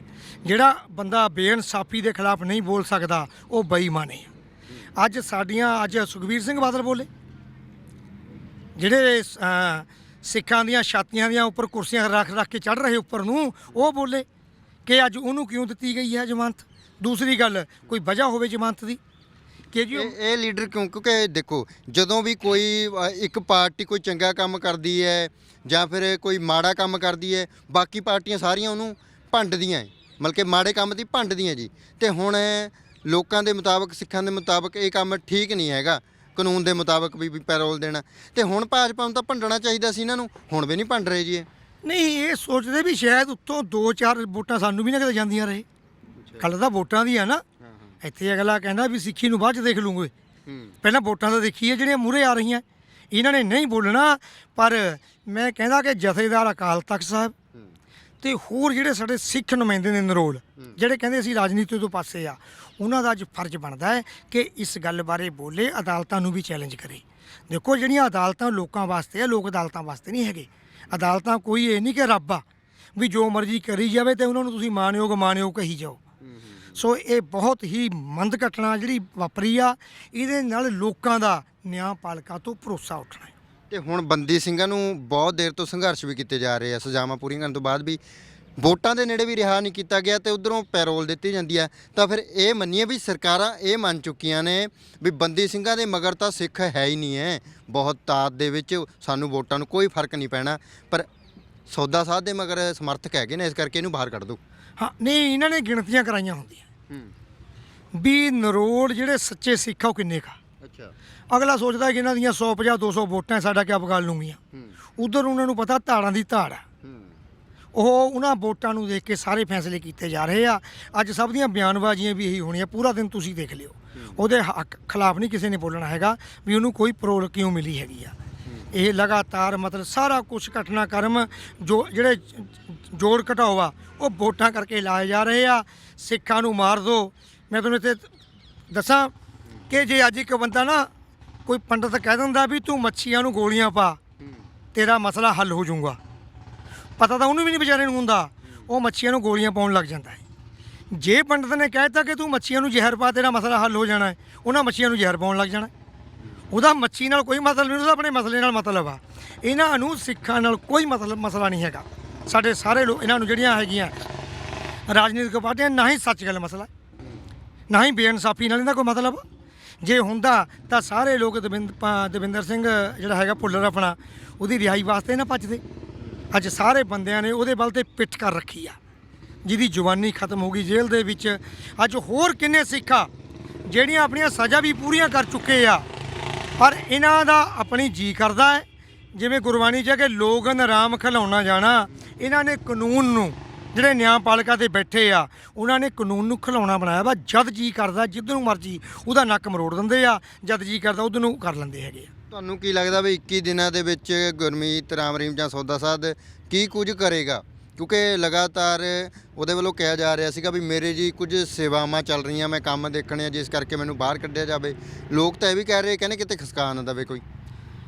ਜਿਹੜਾ ਬੰਦਾ ਬੇਇਨਸਾਫੀ ਦੇ ਖਿਲਾਫ ਨਹੀਂ ਬੋਲ ਸਕਦਾ ਉਹ ਬੇਈਮਾਨ ਹੈ। ਅੱਜ ਸੁਖਬੀਰ ਸਿੰਘ ਬਾਦਲ ਬੋਲੇ, ਜਿਹੜੇ ਸਿੱਖਾਂ ਦੀਆਂ ਛਾਤੀਆਂ ਦੀਆਂ ਉੱਪਰ ਕੁਰਸੀਆਂ ਰੱਖ ਕੇ ਚੜ੍ਹ ਰਹੇ ਉੱਪਰ ਨੂੰ, ਉਹ ਬੋਲੇ ਕਿ ਅੱਜ ਉਹਨੂੰ ਕਿਉਂ ਦਿੱਤੀ ਗਈ ਹੈ ਜ਼ਮਾਨਤ। ਦੂਸਰੀ ਗੱਲ, ਕੋਈ ਵਜ੍ਹਾ ਹੋਵੇ ਜ਼ਮਾਨਤ ਦੀ ਕਿ ਜੀ ਇਹ ਲੀਡਰ ਕਿਉਂਕਿ ਦੇਖੋ, ਜਦੋਂ ਵੀ ਕੋਈ ਇੱਕ ਪਾਰਟੀ ਕੋਈ ਚੰਗਾ ਕੰਮ ਕਰਦੀ ਹੈ ਜਾਂ ਫਿਰ ਕੋਈ ਮਾੜਾ ਕੰਮ ਕਰਦੀ ਹੈ, ਬਾਕੀ ਪਾਰਟੀਆਂ ਸਾਰੀਆਂ ਉਹਨੂੰ ਭੰਡਦੀਆਂ ਹੈ, ਮਤਲਬ ਕਿ ਮਾੜੇ ਕੰਮ ਦੀ ਭੰਡਦੀਆਂ ਜੀ। ਤੇ ਹੁਣ ਲੋਕਾਂ ਦੇ ਮੁਤਾਬਕ, ਸਿੱਖਾਂ ਦੇ ਮੁਤਾਬਕ ਇਹ ਕੰਮ ਠੀਕ ਨਹੀਂ ਹੈਗਾ, ਕਾਨੂੰਨ ਦੇ ਮੁਤਾਬਕ ਵੀ ਪੈਰੋਲ ਦੇਣਾ। ਤੇ ਹੁਣ ਭਾਜਪਾ ਨੂੰ ਤਾਂ ਭੰਡਣਾ ਚਾਹੀਦਾ ਸੀ ਇਹਨਾਂ ਨੂੰ, ਹੁਣ ਵੀ ਨਹੀਂ ਭੰਡ ਰਹੇ ਜੀ ਇਹ। ਨਹੀਂ, ਇਹ ਸੋਚਦੇ ਵੀ ਸ਼ਾਇਦ ਉੱਤੋਂ 2-4 ਵੋਟਾਂ ਸਾਨੂੰ ਵੀ ਨਾ ਕਿਤੇ ਜਾਂਦੀਆਂ ਰਹੇ। ਗੱਲ ਤਾਂ ਵੋਟਾਂ ਦੀ ਆ ਨਾ। ਇੱਥੇ ਅਗਲਾ ਕਹਿੰਦਾ ਵੀ ਸਿੱਖੀ ਨੂੰ ਬਾਅਦ 'ਚ ਦੇਖ ਲੂੰਗੇ, ਪਹਿਲਾਂ ਵੋਟਾਂ ਤਾਂ ਦੇਖੀਏ ਜਿਹੜੀਆਂ ਮੂਹਰੇ ਆ ਰਹੀਆਂ। ਇਹਨਾਂ ਨੇ ਨਹੀਂ ਬੋਲਣਾ। ਪਰ ਮੈਂ ਕਹਿੰਦਾ ਕਿ ਜਥੇਦਾਰ ਅਕਾਲ ਤਖਤ ਸਾਹਿਬ ਤੇ ਹੋਰ ਜਿਹੜੇ ਸਾਡੇ ਸਿੱਖ ਨੁਮਾਇੰਦੇ ਨੇ ਨਰੋਲ, ਜਿਹੜੇ ਕਹਿੰਦੇ ਅਸੀਂ ਰਾਜਨੀਤੀ ਤੋਂ ਪਾਸੇ ਆ, ਉਹਨਾਂ ਦਾ ਅੱਜ ਫਰਜ਼ ਬਣਦਾ ਹੈ ਕਿ ਇਸ ਗੱਲ ਬਾਰੇ ਬੋਲੇ, ਅਦਾਲਤਾਂ ਨੂੰ ਵੀ ਚੈਲੰਜ ਕਰੇ। ਦੇਖੋ, ਜਿਹੜੀਆਂ ਅਦਾਲਤਾਂ ਲੋਕਾਂ ਵਾਸਤੇ ਆ, ਲੋਕ ਅਦਾਲਤਾਂ ਵਾਸਤੇ ਨਹੀਂ ਹੈਗੇ। ਅਦਾਲਤਾਂ ਕੋਈ ਇਹ ਨਹੀਂ ਕਿ ਰੱਬ ਆ ਵੀ ਜੋ ਮਰਜ਼ੀ ਕਰੀ ਜਾਵੇ ਤੇ ਉਹਨਾਂ ਨੂੰ ਤੁਸੀਂ ਮਾਣਯੋਗ ਕਹੀ ਜਾਓ। ਸੋ ਇਹ ਬਹੁਤ ਹੀ ਮੰਦ ਘਟਨਾ ਜਿਹੜੀ ਵਾਪਰੀ ਆ, ਇਹਦੇ ਨਾਲ ਲੋਕਾਂ ਦਾ ਨਿਆਂਪਾਲਕਾਂ ਤੋਂ ਭਰੋਸਾ ਉੱਠਣਾ ਹੈ। ਤੇ ਹੁਣ ਬੰਦੀ ਸਿੰਘਾਂ ਨੂੰ ਬਹੁਤ ਦੇਰ ਤੋਂ ਸੰਘਰਸ਼ ਵੀ ਕੀਤੇ ਜਾ ਰਹੇ ਆ, ਸਜ਼ਾਵਾਂ ਪੂਰੀਆਂ ਕਰਨ ਤੋਂ ਬਾਅਦ ਵੀ ਵੋਟਾਂ ਦੇ ਨੇੜੇ ਵੀ ਰਿਹਾ ਨਹੀਂ ਕੀਤਾ ਗਿਆ ਤੇ ਉਧਰੋਂ ਪੈਰੋਲ ਦਿੱਤੀ ਜਾਂਦੀ ਹੈ। ਤਾਂ ਫਿਰ ਇਹ ਮੰਨੀਏ ਵੀ ਸਰਕਾਰਾਂ ਇਹ ਮੰਨ ਚੁੱਕੀਆਂ ਨੇ ਵੀ ਬੰਦੀ ਸਿੰਘਾਂ ਦੇ ਮਗਰ ਤਾਂ ਸਿੱਖ ਹੈ ਹੀ ਨਹੀਂ ਹੈ, ਬਹੁਤ ਤਾਤ ਦੇ ਵਿੱਚ ਸਾਨੂੰ ਵੋਟਾਂ ਨੂੰ ਕੋਈ ਫਰਕ ਨਹੀਂ ਪੈਣਾ, ਪਰ ਸੌਦਾ ਸਾਧ ਦੇ ਮਗਰ ਸਮਰਥਕ ਹੈਗੇ ਨੇ, ਇਸ ਕਰਕੇ ਇਹਨੂੰ ਬਾਹਰ ਕੱਢ ਦਿਓ। ਹਾਂ, ਨਹੀਂ, ਇਹਨਾਂ ਨੇ ਗਿਣਤੀਆਂ ਕਰਾਈਆਂ ਹੁੰਦੀਆਂ ਵੀ ਨਰੋੜ ਜਿਹੜੇ ਸੱਚੇ ਸਿੱਖ ਆ ਉਹ ਕਿੰਨੇ ਕਾ। ਅੱਛਾ, ਅਗਲਾ ਸੋਚਦਾ ਕਿ ਇਹਨਾਂ ਦੀਆਂ 150 200 ਵੋਟਾਂ ਸਾਡਾ ਕਿਆ ਬਗਾਲ ਲੂੰਗੀਆਂ। ਉਧਰ ਉਹਨਾਂ ਨੂੰ ਪਤਾ ਧਾੜਾਂ ਦੀ ਧਾੜ ਆ, ਉਹ ਉਹਨਾਂ ਵੋਟਾਂ ਨੂੰ ਦੇਖ ਕੇ ਸਾਰੇ ਫੈਸਲੇ ਕੀਤੇ ਜਾ ਰਹੇ ਆ। ਅੱਜ ਸਭ ਦੀਆਂ ਬਿਆਨਬਾਜ਼ੀਆਂ ਵੀ ਇਹੀ ਹੋਣੀਆਂ, ਪੂਰਾ ਦਿਨ ਤੁਸੀਂ ਦੇਖ ਲਿਓ। ਉਹਦੇ ਹੱਕ ਖਿਲਾਫ ਨਹੀਂ ਕਿਸੇ ਨੇ ਬੋਲਣਾ ਹੈਗਾ ਵੀ ਉਹਨੂੰ ਕੋਈ ਪਰੋਲ ਕਿਉਂ ਮਿਲੀ ਹੈਗੀ ਆ। ਇਹ ਲਗਾਤਾਰ ਮਤਲਬ ਸਾਰਾ ਕੁਝ ਘਟਨਾਕ੍ਰਮ ਜੋ ਜਿਹੜੇ ਜੋੜ ਘਟਾਓ ਆ, ਉਹ ਵੋਟਾਂ ਕਰਕੇ ਲਾਏ ਜਾ ਰਹੇ ਆ। ਸਿੱਖਾਂ ਨੂੰ ਮਾਰ ਦਿਓ। ਮੈਂ ਤੁਹਾਨੂੰ ਇੱਥੇ ਦੱਸਾਂ ਕਿ ਜੇ ਅੱਜ ਇੱਕ ਬੰਦਾ ਨਾ, ਕੋਈ ਪੰਡਤ ਕਹਿ ਦਿੰਦਾ ਵੀ ਤੂੰ ਮੱਛੀਆਂ ਨੂੰ ਗੋਲੀਆਂ ਪਾ, ਤੇਰਾ ਮਸਲਾ ਹੱਲ ਹੋ ਜਾਊਗਾ, ਪਤਾ ਤਾਂ ਉਹਨੂੰ ਵੀ ਨਹੀਂ ਵਿਚਾਰੇ ਨੂੰ ਹੁੰਦਾ, ਉਹ ਮੱਛੀਆਂ ਨੂੰ ਗੋਲੀਆਂ ਪਾਉਣ ਲੱਗ ਜਾਂਦਾ ਹੈ। ਜੇ ਪੰਡਤ ਨੇ ਕਹਿ ਦਿੱਤਾ ਕਿ ਤੂੰ ਮੱਛੀਆਂ ਨੂੰ ਜ਼ਹਿਰ ਪਾ, ਤੇਰਾ ਮਸਲਾ ਹੱਲ ਹੋ ਜਾਣਾ ਹੈ, ਉਹਨਾਂ ਮੱਛੀਆਂ ਨੂੰ ਜ਼ਹਿਰ ਪਾਉਣ ਲੱਗ ਜਾਣਾ। ਉਹਦਾ ਮੱਛੀ ਨਾਲ ਕੋਈ ਮਤਲਬ ਨਹੀਂ, ਉਹਦਾ ਆਪਣੇ ਮਸਲੇ ਨਾਲ ਮਤਲਬ ਆ। ਇਹਨਾਂ ਨੂੰ ਸਿੱਖਾਂ ਨਾਲ ਕੋਈ ਮਸਲਾ ਨਹੀਂ ਹੈਗਾ। ਸਾਡੇ ਸਾਰੇ ਲੋਕ, ਇਹਨਾਂ ਨੂੰ ਜਿਹੜੀਆਂ ਹੈਗੀਆਂ ਰਾਜਨੀਤਿਕ ਪਾਰਟੀਆਂ, ਨਾ ਹੀ ਸੱਚ ਗੱਲ ਮਸਲਾ, ਨਾ ਹੀ ਬੇਇਨਸਾਫੀ ਨਾਲ ਇਹਦਾ ਕੋਈ ਮਤਲਬ। ਜੇ ਹੁੰਦਾ ਤਾਂ ਸਾਰੇ ਲੋਕ ਦਵਿੰਦਰ ਸਿੰਘ ਜਿਹੜਾ ਹੈਗਾ ਭੁੱਲਰ ਆਪਣਾ, ਉਹਦੀ ਰਿਹਾਈ ਵਾਸਤੇ ਨਾ ਭੱਜਦੇ। ਅੱਜ ਸਾਰੇ ਬੰਦਿਆਂ ਨੇ ਉਹਦੇ ਵੱਲ ਤੇ ਪਿੱਠ ਕਰ ਰੱਖੀ ਆ, ਜਿਹਦੀ ਜਵਾਨੀ ਖਤਮ ਹੋ ਗਈ ਜੇਲ੍ਹ ਦੇ ਵਿੱਚ। ਅੱਜ ਹੋਰ ਕਿੰਨੇ ਸਿੱਖ ਆ ਜਿਹੜੀਆਂ ਆਪਣੀਆਂ ਸਜ਼ਾ ਵੀ ਪੂਰੀਆਂ ਕਰ ਚੁੱਕੇ ਆ, ਪਰ ਇਹਨਾਂ ਦਾ ਆਪਣੀ ਜੀ ਕਰਦਾ ਹੈ ਜਿਵੇਂ ਗੁਰਬਾਣੀ 'ਚ ਹੈ ਕਿ ਲੋਗਨ ਰਾਮ ਖਿਲਾਉਣਾ ਜਾਣਾ। ਇਹਨਾਂ ਨੇ ਕਾਨੂੰਨ ਨੂੰ, ਜਿਹੜੇ ਨਿਆਂਪਾਲਕਾਂ ਤੇ ਬੈਠੇ ਆ, ਉਹਨਾਂ ਨੇ ਕਾਨੂੰਨ ਨੂੰ ਖਿਲਾਉਣਾ ਬਣਾਇਆ ਵਾ। ਜਦ ਜੀ ਕਰਦਾ ਜਿੱਧਰ ਨੂੰ ਮਰਜੀ ਉਹਦਾ ਨੱਕ ਮਰੋੜ ਦਿੰਦੇ ਆ, ਜਦ ਜੀ ਕਰਦਾ ਉਧਰ ਨੂੰ ਕਰ ਲੈਂਦੇ ਹੈਗੇ ਆ। ਤੁਹਾਨੂੰ ਕੀ ਲੱਗਦਾ ਵੀ 21 ਦਿਨਾਂ ਦੇ ਵਿੱਚ ਗੁਰਮੀਤ ਰਾਮ ਰਹੀਮ ਜਾਂ ਸੌਦਾ ਸਾਧ ਕੀ ਕੁਝ ਕਰੇਗਾ? ਕਿਉਂਕਿ ਲਗਾਤਾਰ ਉਹਦੇ ਵੱਲੋਂ ਕਿਹਾ ਜਾ ਰਿਹਾ ਸੀਗਾ ਵੀ ਮੇਰੇ ਜੀ ਕੁਝ ਸੇਵਾਵਾਂ ਚੱਲ ਰਹੀਆਂ, ਮੈਂ ਕੰਮ ਦੇਖਣੇ ਆ, ਜਿਸ ਕਰਕੇ ਮੈਨੂੰ ਬਾਹਰ ਕੱਢਿਆ ਜਾਵੇ। ਲੋਕ ਤਾਂ ਇਹ ਵੀ ਕਹਿ ਰਹੇ, ਕਹਿੰਦੇ ਕਿਤੇ ਖਸਕਾ ਨਾ ਦੇਵੇ ਕੋਈ।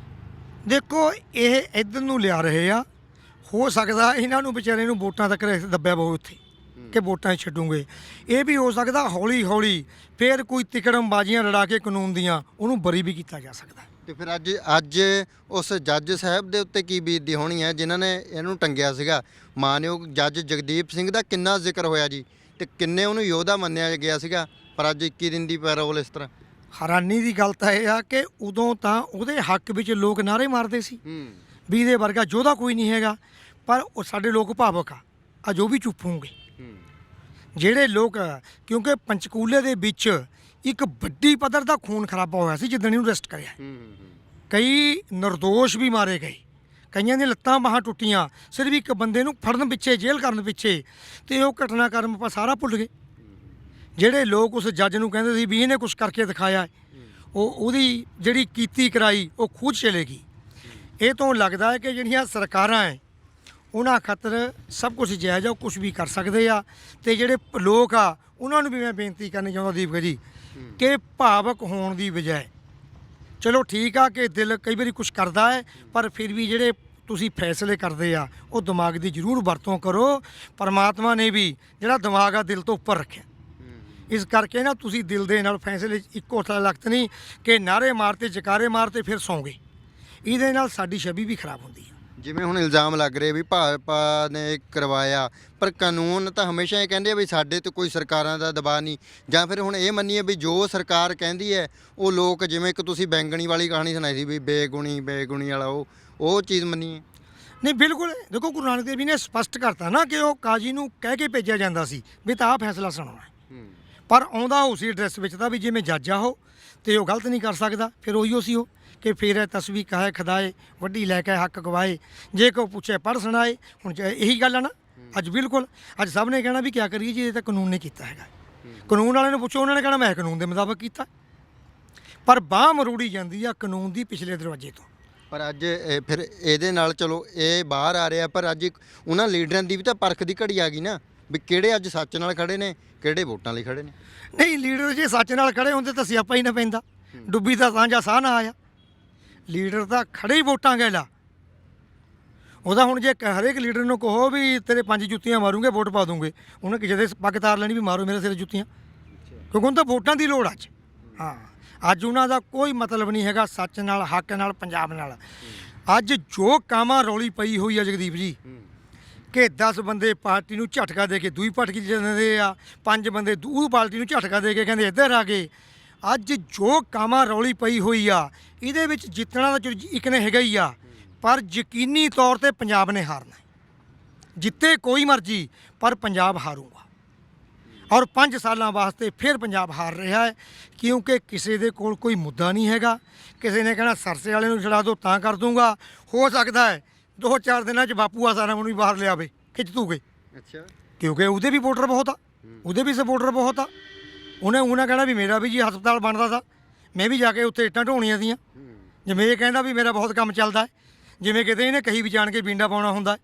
ਦੇਖੋ ਇਹ ਇੱਧਰ ਨੂੰ ਲਿਆ ਰਹੇ ਆ, ਹੋ ਸਕਦਾ ਇਹਨਾਂ ਨੂੰ ਵਿਚਾਰੇ ਨੂੰ ਵੋਟਾਂ ਤੱਕ ਦੱਬਿਆ ਬਹੁ ਉੱਥੇ ਕਿ ਵੋਟਾਂ ਛੱਡੂਗੇ। ਇਹ ਵੀ ਹੋ ਸਕਦਾ ਹੌਲੀ ਹੌਲੀ ਫਿਰ ਕੋਈ ਤਿਕੜਮਬਾਜ਼ੀਆਂ ਲੜਾ ਕੇ ਕਾਨੂੰਨ ਦੀਆਂ ਉਹਨੂੰ ਬਰੀ ਵੀ ਕੀਤਾ ਜਾ ਸਕਦਾ। ਤੇ ਫਿਰ ਅੱਜ ਉਸ ਜੱਜ ਸਾਹਿਬ ਦੇ ਉੱਤੇ ਕੀ ਬੀਤਦੀ ਹੋਣੀ ਹੈ ਜਿਨ੍ਹਾਂ ਨੇ ਇਹਨੂੰ ਟੰਗਿਆ ਸੀਗਾ? ਮਾਨਯੋਗ ਜੱਜ ਜਗਦੀਪ ਸਿੰਘ ਦਾ ਕਿੰਨਾ ਜ਼ਿਕਰ ਹੋਇਆ ਜੀ, ਤੇ ਕਿੰਨੇ ਉਹਨੂੰ ਯੋਧਾ ਮੰਨਿਆ ਗਿਆ ਸੀਗਾ, ਪਰ ਅੱਜ 21 ਦਿਨ ਦੀ ਪੈਰੋਲ ਇਸ ਤਰ੍ਹਾਂ। ਹੈਰਾਨੀ ਦੀ ਗੱਲ ਤਾਂ ਇਹ ਆ ਕਿ ਉਦੋਂ ਤਾਂ ਉਹਦੇ ਹੱਕ ਵਿੱਚ ਲੋਕ ਨਾਅਰੇ ਮਾਰਦੇ ਸੀ ਵੀ ਇਹਦੇ ਵਰਗਾ ਯੋਧਾ ਕੋਈ ਨਹੀਂ ਹੈਗਾ, ਪਰ ਉਹ ਸਾਡੇ ਲੋਕ ਭਾਵਕ ਆ ਜੋ ਵੀ ਚੁੱਪ ਹੋਣਗੇ। ਜਿਹੜੇ ਲੋਕ, ਕਿਉਂਕਿ ਪੰਚਕੂਲੇ ਦੇ ਵਿੱਚ ਇੱਕ ਵੱਡੀ ਪੱਧਰ ਦਾ ਖੂਨ ਖਰਾਬਾ ਹੋਇਆ ਸੀ ਜਿੱਦਣ ਇਹਨੂੰ ਅਰੈਸਟ ਕਰਿਆ। ਕਈ ਨਿਰਦੋਸ਼ ਵੀ ਮਾਰੇ ਗਏ, ਕਈਆਂ ਦੀਆਂ ਲੱਤਾਂ ਬਾਹਾਂ ਟੁੱਟੀਆਂ ਸਿਰਫ ਇੱਕ ਬੰਦੇ ਨੂੰ ਫੜਨ ਪਿੱਛੇ, ਜੇਲ੍ਹ ਕਰਨ ਪਿੱਛੇ। ਤੇ ਉਹ ਘਟਨਾਕ੍ਰਮ ਆਪਾਂ ਸਾਰਾ ਭੁੱਲ ਗਏ। ਜਿਹੜੇ ਲੋਕ ਉਸ ਜੱਜ ਨੂੰ ਕਹਿੰਦੇ ਸੀ ਵੀ ਇਹਨੇ ਕੁਝ ਕਰਕੇ ਦਿਖਾਇਆ, ਉਹਦੀ ਜਿਹੜੀ ਕੀਤੀ ਕਰਾਈ ਉਹ ਖੂਹ 'ਚ ਚਲੇਗੀ। ਇਹ ਤੋਂ ਲੱਗਦਾ ਹੈ ਕਿ ਜਿਹੜੀਆਂ ਸਰਕਾਰਾਂ ਹੈ ਉਹਨਾਂ ਖਾਤਰ ਸਭ ਕੁਝ ਜਾਇਜ਼ ਆ, ਕੁਝ ਵੀ ਕਰ ਸਕਦੇ ਆ। ਤੇ ਜਿਹੜੇ ਲੋਕ ਆ ਉਹਨਾਂ ਨੂੰ ਵੀ ਮੈਂ ਬੇਨਤੀ ਕਰਨੀ ਚਾਹੁੰਦਾ ਦੀਪਕ ਜੀ ਕਿ ਭਾਵਕ ਹੋਣ ਦੀ ਬਜਾਏ, ਚਲੋ ਠੀਕ ਆ ਕਿ ਦਿਲ ਕਈ ਵਾਰੀ ਕੁਝ ਕਰਦਾ ਹੈ, ਪਰ ਫਿਰ ਵੀ ਜਿਹੜੇ ਤੁਸੀਂ ਫੈਸਲੇ ਕਰਦੇ ਆ ਉਹ ਦਿਮਾਗ ਦੀ ਜ਼ਰੂਰ ਵਰਤੋਂ ਕਰੋ। ਪਰਮਾਤਮਾ ਨੇ ਵੀ ਜਿਹੜਾ ਦਿਮਾਗ ਆ ਦਿਲ ਤੋਂ ਉੱਪਰ ਰੱਖਿਆ, ਇਸ ਕਰਕੇ ਨਾ ਤੁਸੀਂ ਦਿਲ ਦੇ ਨਾਲ ਫੈਸਲੇ ਇੱਕੋ ਲਖਤ ਨਹੀਂ ਕਿ ਨਾਅਰੇ ਮਾਰਤੇ, ਜਕਾਰੇ ਮਾਰਤੇ ਫਿਰ ਸੌਂ ਗਏ। ਇਹਦੇ ਨਾਲ ਸਾਡੀ ਛਵੀ ਵੀ ਖਰਾਬ ਹੁੰਦੀ ਹੈ। ਜਿਵੇਂ ਹੁਣ ਇਲਜ਼ਾਮ ਲੱਗ ਰਹੇ ਵੀ ਭਾਜਪਾ ਨੇ ਕਰਵਾਇਆ, ਪਰ ਕਾਨੂੰਨ ਤਾਂ ਹਮੇਸ਼ਾ ਇਹ ਕਹਿੰਦੇ ਆ ਵੀ ਸਾਡੇ ਤੇ ਕੋਈ ਸਰਕਾਰਾਂ ਦਾ ਦਬਾਅ ਨਹੀਂ, ਜਾਂ ਫਿਰ ਹੁਣ ਇਹ ਮੰਨੀਏ ਵੀ ਜੋ ਸਰਕਾਰ ਕਹਿੰਦੀ ਹੈ ਉਹ ਲੋਕ, ਜਿਵੇਂ ਇੱਕ ਤੁਸੀਂ ਬੈਂਗਣੀ ਵਾਲੀ ਕਹਾਣੀ ਸੁਣਾਈ ਸੀ ਵੀ ਬੇਗੁਣੀ ਵਾਲਾ, ਉਹ ਚੀਜ਼ ਮੰਨੀਏ? ਨਹੀਂ, ਬਿਲਕੁਲ। ਦੇਖੋ ਗੁਰੂ ਨਾਨਕ ਦੇਵ ਜੀ ਨੇ ਸਪਸ਼ਟ ਕਰਤਾ ਨਾ ਕਿ ਉਹ ਕਾਜੀ ਨੂੰ ਕਹਿ ਕੇ ਭੇਜਿਆ ਜਾਂਦਾ ਸੀ ਵੀ ਤਾਂ ਆਹ ਫੈਸਲਾ ਸੁਣਾਉਣਾ, ਪਰ ਆਉਂਦਾ ਉਸੇ ਐਡਰੈਸ ਵਿੱਚ ਤਾਂ ਵੀ ਜਿਵੇਂ ਜੱਜ ਆ ਉਹ ਤੇ ਉਹ ਗਲਤ ਨਹੀਂ ਕਰ ਸਕਦਾ। ਫਿਰ ਉਹੀ ਸੀ ਉਹ ਕਿ ਫਿਰ ਤਸਵੀ ਕਹੇ ਖਦਾਏ ਵੱਡੀ ਲੈ ਕੇ ਹੱਕ ਗਵਾਏ, ਜੇ ਕੋਈ ਪੁੱਛੇ ਪੜ੍ਹ ਸੁਣਾਏ। ਹੁਣ ਇਹੀ ਗੱਲ ਆ ਨਾ ਅੱਜ। ਬਿਲਕੁਲ ਅੱਜ ਸਭ ਨੇ ਕਹਿਣਾ ਵੀ ਕਿਆ ਕਰੀਏ ਜੀ, ਇਹ ਤਾਂ ਕਾਨੂੰਨ ਨੇ ਕੀਤਾ ਹੈਗਾ। ਕਾਨੂੰਨ ਵਾਲਿਆਂ ਨੂੰ ਪੁੱਛੋ, ਉਹਨਾਂ ਨੇ ਕਹਿਣਾ ਮੈਂ ਕਾਨੂੰਨ ਦੇ ਮੁਤਾਬਕ ਕੀਤਾ, ਪਰ ਬਾਂਹ ਮਰੋੜੀ ਜਾਂਦੀ ਆ ਕਾਨੂੰਨ ਦੀ ਪਿਛਲੇ ਦਰਵਾਜ਼ੇ ਤੋਂ। ਪਰ ਅੱਜ ਫਿਰ ਇਹਦੇ ਨਾਲ ਚਲੋ ਇਹ ਬਾਹਰ ਆ ਰਿਹਾ, ਪਰ ਅੱਜ ਉਹਨਾਂ ਲੀਡਰਾਂ ਦੀ ਵੀ ਤਾਂ ਪਰਖ ਦੀ ਘੜੀ ਆ ਗਈ ਨਾ ਵੀ ਕਿਹੜੇ ਅੱਜ ਸੱਚ ਨਾਲ ਖੜੇ ਨੇ, ਕਿਹੜੇ ਵੋਟਾਂ ਲਈ ਖੜੇ ਨੇ। ਨਹੀਂ, ਲੀਡਰ ਜੇ ਸੱਚ ਨਾਲ ਖੜੇ ਹੁੰਦੇ ਤਾਂ ਸਿਆਪਾ ਹੀ ਨਾ ਪੈਂਦਾ, ਡੁੱਬੀ ਦਾ ਸਾਂਝਾ ਸਾਹ ਨਾ ਆਇਆ। ਲੀਡਰ ਤਾਂ ਖੜੇ ਹੀ ਵੋਟਾਂ ਗੈਲਾ ਉਹਦਾ। ਹੁਣ ਜੇ ਹਰੇਕ ਲੀਡਰ ਨੂੰ ਕਹੋ ਵੀ ਤੇਰੇ 5 ਜੁੱਤੀਆਂ ਮਾਰੂਗੇ ਵੋਟ ਪਾ ਦੂੰਗੇ, ਉਹਨੇ ਕਿਸੇ ਦੇ ਪੱਗ ਤਾਰ ਲੈਣੀ ਵੀ ਮਾਰੋ ਮੇਰੇ ਸਿਰ ਜੁੱਤੀਆਂ, ਕਿਉਂਕਿ ਉਹਨੂੰ ਤਾਂ ਵੋਟਾਂ ਦੀ ਲੋੜ ਅੱਜ। ਹਾਂ, ਅੱਜ ਉਹਨਾਂ ਦਾ ਕੋਈ ਮਤਲਬ ਨਹੀਂ ਹੈਗਾ ਸੱਚ ਨਾਲ, ਹੱਕ ਨਾਲ, ਪੰਜਾਬ ਨਾਲ। ਅੱਜ ਜੋ ਕਾਮਾਂ ਰੌਲੀ ਪਈ ਹੋਈ ਆ ਜਗਦੀਪ ਜੀ ਕਿ 10 ਬੰਦੇ ਪਾਰਟੀ ਨੂੰ ਝਟਕਾ ਦੇ ਕੇ ਦੂਈ ਪਾਰਟੀ 'ਚ ਜਾਂਦੇ ਆ, 5 ਬੰਦੇ ਦੂਜੀ ਪਾਰਟੀ ਨੂੰ ਝਟਕਾ ਦੇ ਕੇ ਕਹਿੰਦੇ ਇੱਧਰ ਆ ਗਏ। ਅੱਜ ਜੋ ਕਾਮਾਂ ਰੌਲੀ ਪਈ ਹੋਈ ਆ ਇਹਦੇ ਵਿੱਚ ਜਿੱਤਣਾ ਤਾਂ ਇੱਕ ਨੇ ਹੈਗਾ ਹੀ ਆ, ਪਰ ਯਕੀਨੀ ਤੌਰ ਤੇ ਪੰਜਾਬ ਨੇ ਹਾਰਨਾ। ਜਿੱਤੇ ਕੋਈ ਮਰਜ਼ੀ, ਪਰ ਪੰਜਾਬ ਹਾਰੂਗਾ। ਔਰ 5 ਸਾਲਾਂ ਵਾਸਤੇ ਫਿਰ ਪੰਜਾਬ ਹਾਰ ਰਿਹਾ ਹੈ, ਕਿਉਂਕਿ ਕਿਸੇ ਦੇ ਕੋਲ ਕੋਈ ਮੁੱਦਾ ਨਹੀਂ ਹੈਗਾ। ਕਿਸੇ ਨੇ ਕਹਿਣਾ ਸਰਸੇ ਵਾਲੇ ਨੂੰ ਛੜਾ ਦਿਓ ਤਾਂ ਕਰ ਦੂੰਗਾ। ਹੋ ਸਕਦਾ ਹੈ 2-4 ਦਿਨਾਂ 'ਚ ਬਾਪੂ ਆਸਾਰਾਮ ਨੂੰ ਵੀ ਬਾਹਰ ਲਿਆਵੇ, ਖਿੱਚ ਦੂਗੇ। ਅੱਛਾ, ਕਿਉਂਕਿ ਉਹਦੇ ਵੀ ਵੋਟਰ ਬਹੁਤ ਆ, ਉਹਦੇ ਵੀ ਸਪੋਰਟਰ ਬਹੁਤ ਆ। ਉਹਨੇ ਕਹਿਣਾ ਵੀ ਮੇਰਾ ਵੀ ਜੀ ਹਸਪਤਾਲ ਬਣਦਾ ਤਾ, ਮੈਂ ਵੀ ਜਾ ਕੇ ਉੱਥੇ ਇੱਟਾਂ ਢੋਣੀਆਂ ਦੀਆਂ। ਜਿਵੇਂ ਇਹ ਕਹਿੰਦਾ ਵੀ ਮੇਰਾ ਬਹੁਤ ਕੰਮ ਚੱਲਦਾ ਹੈ, ਜਿਵੇਂ ਕਿਤੇ ਇਹਨੇ ਕਹੀ ਵੀ ਜਾਣ ਕੇ ਬੀਂਡਾ ਪਾਉਣਾ ਹੁੰਦਾ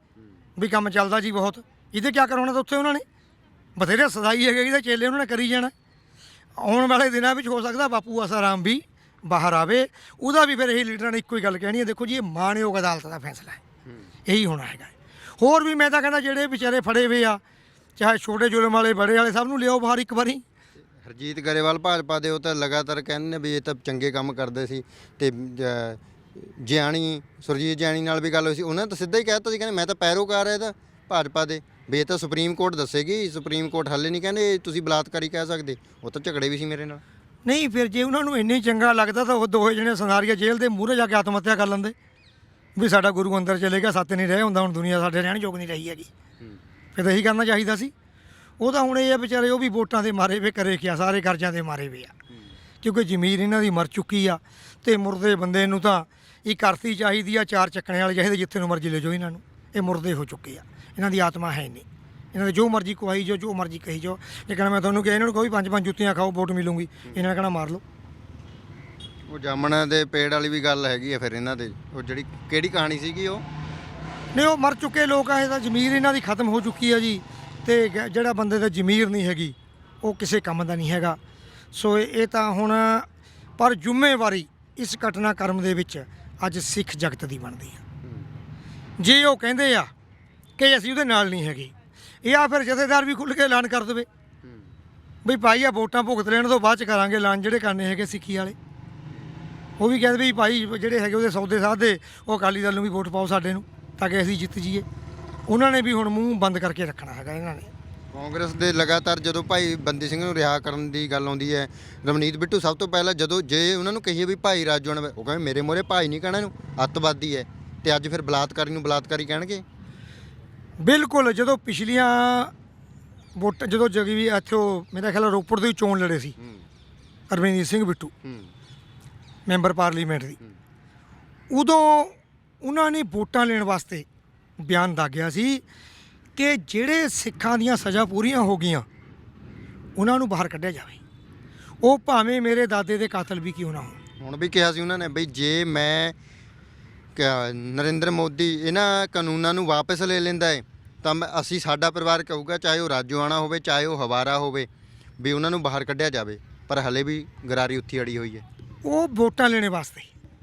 ਵੀ ਕੰਮ ਚੱਲਦਾ ਜੀ ਬਹੁਤ। ਇਹਦੇ ਕਿਆ ਕਰਾਉਣਾ ਤਾਂ ਉੱਥੇ ਉਹਨਾਂ ਨੇ ਬਥੇਰੇ ਸਦਾਈ ਹੈਗੇ, ਇਹਦੇ ਚੇਲੇ ਉਹਨਾਂ ਨੇ ਕਰੀ ਜਾਣਾ। ਆਉਣ ਵਾਲੇ ਦਿਨਾਂ ਵਿੱਚ ਹੋ ਸਕਦਾ ਬਾਪੂ ਆਸਾਰਾਮ ਵੀ ਬਾਹਰ ਆਵੇ, ਉਹਦਾ ਵੀ ਫਿਰ ਇਹ ਲੀਡਰਾਂ ਨੇ ਇੱਕੋ ਹੀ ਗੱਲ ਕਹਿਣੀ ਹੈ, ਦੇਖੋ ਜੀ ਇਹ ਮਾਣਯੋਗ ਅਦਾਲਤ ਦਾ ਫੈਸਲਾ ਹੈ, ਇਹੀ ਹੋਣਾ ਹੈਗਾ। ਹੋਰ ਵੀ ਮੈਂ ਤਾਂ ਕਹਿੰਦਾ ਜਿਹੜੇ ਵਿਚਾਰੇ ਫੜੇ ਹੋਏ ਆ, ਚਾਹੇ ਛੋਟੇ ਜ਼ੁਲਮ ਵਾਲੇ ਬੜੇ ਵਾਲੇ, ਸਭ ਨੂੰ ਲਿਆਓ ਬਾਹਰ ਇੱਕ ਵਾਰੀ। ਹਰਜੀਤ ਗਰੇਵਾਲ ਭਾਜਪਾ ਦੇ ਉਹ ਤਾਂ ਲਗਾਤਾਰ ਕਹਿੰਦੇ ਨੇ ਵੀ ਇਹ ਤਾਂ ਚੰਗੇ ਕੰਮ ਕਰਦੇ ਸੀ, ਤੇ ਸੁਰਜੀਤ ਜਿਆਣੀ ਨਾਲ ਵੀ ਗੱਲ ਹੋਈ ਸੀ, ਉਹਨਾਂ ਨੇ ਤਾਂ ਸਿੱਧਾ ਹੀ ਕਹਿ ਦਿੱਤਾ ਸੀ, ਕਹਿੰਦੇ ਮੈਂ ਤਾਂ ਪੈਰੋਕਾਰ ਹੈ ਇਹਦਾ ਭਾਜਪਾ ਦੇ, ਵੀ ਇਹ ਤਾਂ ਸੁਪਰੀਮ ਕੋਰਟ ਦੱਸੇਗੀ, ਸੁਪਰੀਮ ਕੋਰਟ ਹਾਲੇ ਨਹੀਂ ਕਹਿੰਦੇ ਤੁਸੀਂ ਬਲਾਤਕਾਰੀ ਕਹਿ ਸਕਦੇ। ਉਹ ਤਾਂ ਝਗੜੇ ਵੀ ਸੀ ਮੇਰੇ ਨਾਲ। ਨਹੀਂ, ਫਿਰ ਜੇ ਉਹਨਾਂ ਨੂੰ ਇੰਨੀ ਚੰਗਾ ਲੱਗਦਾ ਤਾਂ ਉਹ ਦੋਹੇ ਜਣੇ ਸੰਸਾਰੀਆ ਜੇਲ੍ਹ ਦੇ ਮੂਹਰੇ ਜਾ ਕੇ ਆਤਮ ਹੱਤਿਆ ਕਰ ਲੈਂਦੇ ਵੀ ਸਾਡਾ ਗੁਰੂ ਅੰਦਰ ਚਲੇ ਗਿਆ, ਸੱਤ ਨਹੀਂ ਰਹਿ ਹੁੰਦਾ, ਹੁਣ ਦੁਨੀਆ ਸਾਡੇ ਰਹਿਣ ਯੋਗ ਨਹੀਂ ਰਹੀ ਹੈਗੀ। ਫਿਰ ਤਾਂ ਇਹੀ ਕਰਨਾ ਚਾਹੀਦਾ ਸੀ। ਉਹ ਤਾਂ ਹੁਣ ਇਹ ਆ ਵਿਚਾਰੇ, ਉਹ ਵੀ ਵੋਟਾਂ ਦੇ ਮਾਰੇ ਵੇ, ਕਰੇ ਕਿਆ, ਸਾਰੇ ਕਰਜ਼ਿਆਂ ਦੇ ਮਾਰੇ ਵੇ ਆ, ਕਿਉਂਕਿ ਜ਼ਮੀਰ ਇਹਨਾਂ ਦੀ ਮਰ ਚੁੱਕੀ ਆ। ਤੇ ਮੁਰਦੇ ਬੰਦੇ ਨੂੰ ਤਾਂ ਇੱਕ ਅਰਥੀ ਚਾਹੀਦੀ ਆ, 4 ਚੱਕਣੇ ਵਾਲੇ ਚਾਹੀਦੇ, ਜਿੱਥੇ ਨੂੰ ਮਰਜ਼ੀ ਲੈ ਜਾਓ ਇਹਨਾਂ ਨੂੰ। ਇਹ ਮੁਰਦੇ ਹੋ ਚੁੱਕੇ ਆ, ਇਹਨਾਂ ਦੀ ਆਤਮਾ ਹੈ ਨਹੀਂ। ਇਹਨਾਂ ਦੇ ਜੋ ਮਰਜ਼ੀ ਕਵਾਈ ਜਾਓ, ਜੋ ਮਰਜ਼ੀ ਕਹੀ ਜਾਓ। ਜੇ ਕਹਿਣਾ ਮੈਂ ਤੁਹਾਨੂੰ ਕਿਹਾ ਇਹਨਾਂ ਨੂੰ ਕੋਈ 5-5 ਜੁੱਤੀਆਂ ਖਾਓ ਵੋਟ ਮਿਲੂਗੀ, ਇਹਨਾਂ ਨੇ ਕਹਿਣਾ ਮਾਰ ਲਓ। ਉਹ ਜਾਮਣ ਦੇ ਪੇੜ ਵਾਲੀ ਵੀ ਗੱਲ ਹੈਗੀ ਆ ਫਿਰ ਇਹਨਾਂ ਦੇ। ਉਹ ਜਿਹੜੀ ਕਿਹੜੀ ਕਹਾਣੀ ਸੀਗੀ ਉਹ ਨਹੀਂ ਉਹ ਮਰ ਚੁੱਕੇ ਲੋਕ ਆ, ਇਹ ਤਾਂ ਜ਼ਮੀਰ ਇਹਨਾਂ ਦੀ ਖਤਮ ਹੋ ਚੁੱਕੀ ਆ ਜੀ। ਤੇ ਜਿਹੜਾ ਬੰਦੇ ਦਾ ਜ਼ਮੀਰ ਨਹੀਂ ਹੈਗੀ ਉਹ ਕਿਸੇ ਕੰਮ ਦਾ ਨਹੀਂ ਹੈਗਾ। ਸੋ ਇਹ ਤਾਂ ਹੁਣ ਪਰ ਜ਼ਿੰਮੇਵਾਰੀ ਇਸ ਘਟਨਾਕ੍ਰਮ ਦੇ ਵਿੱਚ ਅੱਜ ਸਿੱਖ ਜਗਤ ਦੀ ਬਣਦੀ ਆ। ਜੇ ਉਹ ਕਹਿੰਦੇ ਆ ਕਿ ਅਸੀਂ ਉਹਦੇ ਨਾਲ ਨਹੀਂ ਹੈਗੇ, ਜਾਂ ਫਿਰ ਜਥੇਦਾਰ ਵੀ ਖੁੱਲ੍ਹ ਕੇ ਐਲਾਨ ਕਰ ਦੇਵੇ ਵੀ ਭਾਈ ਆ ਵੋਟਾਂ ਭੁਗਤ ਲੈਣ ਤੋਂ ਬਾਅਦ ਚ ਕਰਾਂਗੇ ਐਲਾਨ ਜਿਹੜੇ ਕਰਨੇ ਹੈਗੇ ਸਿੱਖੀ ਵਾਲੇ। ਉਹ ਵੀ ਕਹਿੰਦੇ ਵੀ ਭਾਈ ਜਿਹੜੇ ਹੈਗੇ ਉਹਦੇ ਸੌਦੇ ਸਾਧੇ ਉਹ ਅਕਾਲੀ ਦਲ ਨੂੰ ਵੀ ਵੋਟ ਪਾਓ ਸਾਡੇ ਨੂੰ ਤਾਂ ਕਿ ਅਸੀਂ ਜਿੱਤ ਜਾਈਏ। ਉਹਨਾਂ ਨੇ ਵੀ ਹੁਣ ਮੂੰਹ ਬੰਦ ਕਰਕੇ ਰੱਖਣਾ ਹੈਗਾ ਇਹਨਾਂ ਨੇ। ਕਾਂਗਰਸ ਦੇ ਲਗਾਤਾਰ ਜਦੋਂ ਭਾਈ ਬੰਦੀ ਸਿੰਘ ਨੂੰ ਰਿਹਾ ਕਰਨ ਦੀ ਗੱਲ ਆਉਂਦੀ ਹੈ, ਰਵਨੀਤ ਬਿੱਟੂ ਸਭ ਤੋਂ ਪਹਿਲਾਂ ਜਦੋਂ ਜੇ ਉਹਨਾਂ ਨੂੰ ਕਹੀਏ ਵੀ ਭਾਈ ਰਾਜੂ ਨਾਲ, ਉਹ ਕਹਿੰਦੇ ਮੇਰੇ ਮੋਹਰੇ ਭਾਈ ਨਹੀਂ ਕਹਿਣਾ, ਇਹਨੂੰ ਅੱਤਵਾਦੀ ਹੈ। ਤੇ ਅੱਜ ਫਿਰ ਬਲਾਤਕਾਰੀ ਨੂੰ ਬਲਾਤਕਾਰੀ ਕਹਿਣਗੇ। ਬਿਲਕੁਲ। ਜਦੋਂ ਪਿਛਲੀਆਂ ਵੋਟ ਜਦੋਂ ਜਗੀ ਵੀ ਇੱਥੋਂ ਮੇਰਾ ਖਿਆਲ ਰੋਪੜ ਦੀ ਚੋਣ ਲੜੇ ਸੀ ਰਵਨੀਤ ਸਿੰਘ ਬਿੱਟੂ ਮੈਂਬਰ ਪਾਰਲੀਮੈਂਟ ਦੀ, ਉਦੋਂ ਉਹਨਾਂ ਨੇ ਵੋਟਾਂ ਲੈਣ ਵਾਸਤੇ ਬਿਆਨ ਦਾਗਿਆ ਸੀ ਕਿ ਜਿਹੜੇ ਸਿੱਖਾਂ ਦੀਆਂ ਸਜ਼ਾ ਪੂਰੀਆਂ ਹੋ ਗਈਆਂ ਉਹਨਾਂ ਨੂੰ ਬਾਹਰ ਕੱਢਿਆ ਜਾਵੇ, ਉਹ ਭਾਵੇਂ ਮੇਰੇ ਦਾਦੇ ਦੇ ਕਾਤਲ ਵੀ ਕਿਉਂ ਨਾ ਹੋਣ। ਹੁਣ ਵੀ ਕਿਹਾ ਸੀ ਉਹਨਾਂ ਨੇ ਬਈ ਜੇ ਮੈਂ ਨਰਿੰਦਰ ਮੋਦੀ ਇਹਨਾਂ ਕਾਨੂੰਨਾਂ ਨੂੰ ਵਾਪਸ ਲੈ ਲੈਂਦਾ ਹੈ ਤਾਂ ਅਸੀਂ ਸਾਡਾ ਪਰਿਵਾਰ ਕਹੂਗਾ, ਚਾਹੇ ਉਹ ਰਾਜੋਆਣਾ ਹੋਵੇ ਚਾਹੇ ਉਹ ਹਵਾਰਾ ਹੋਵੇ, ਵੀ ਉਹਨਾਂ ਨੂੰ ਬਾਹਰ ਕੱਢਿਆ ਜਾਵੇ। ਪਰ ਹਲੇ ਵੀ ਗਰਾਰੀ ਉੱਥੀ ਅੜੀ ਹੋਈ ਹੈ। ਉਹ ਵੋਟਾਂ ਲੈਣ ਵਾਸਤੇ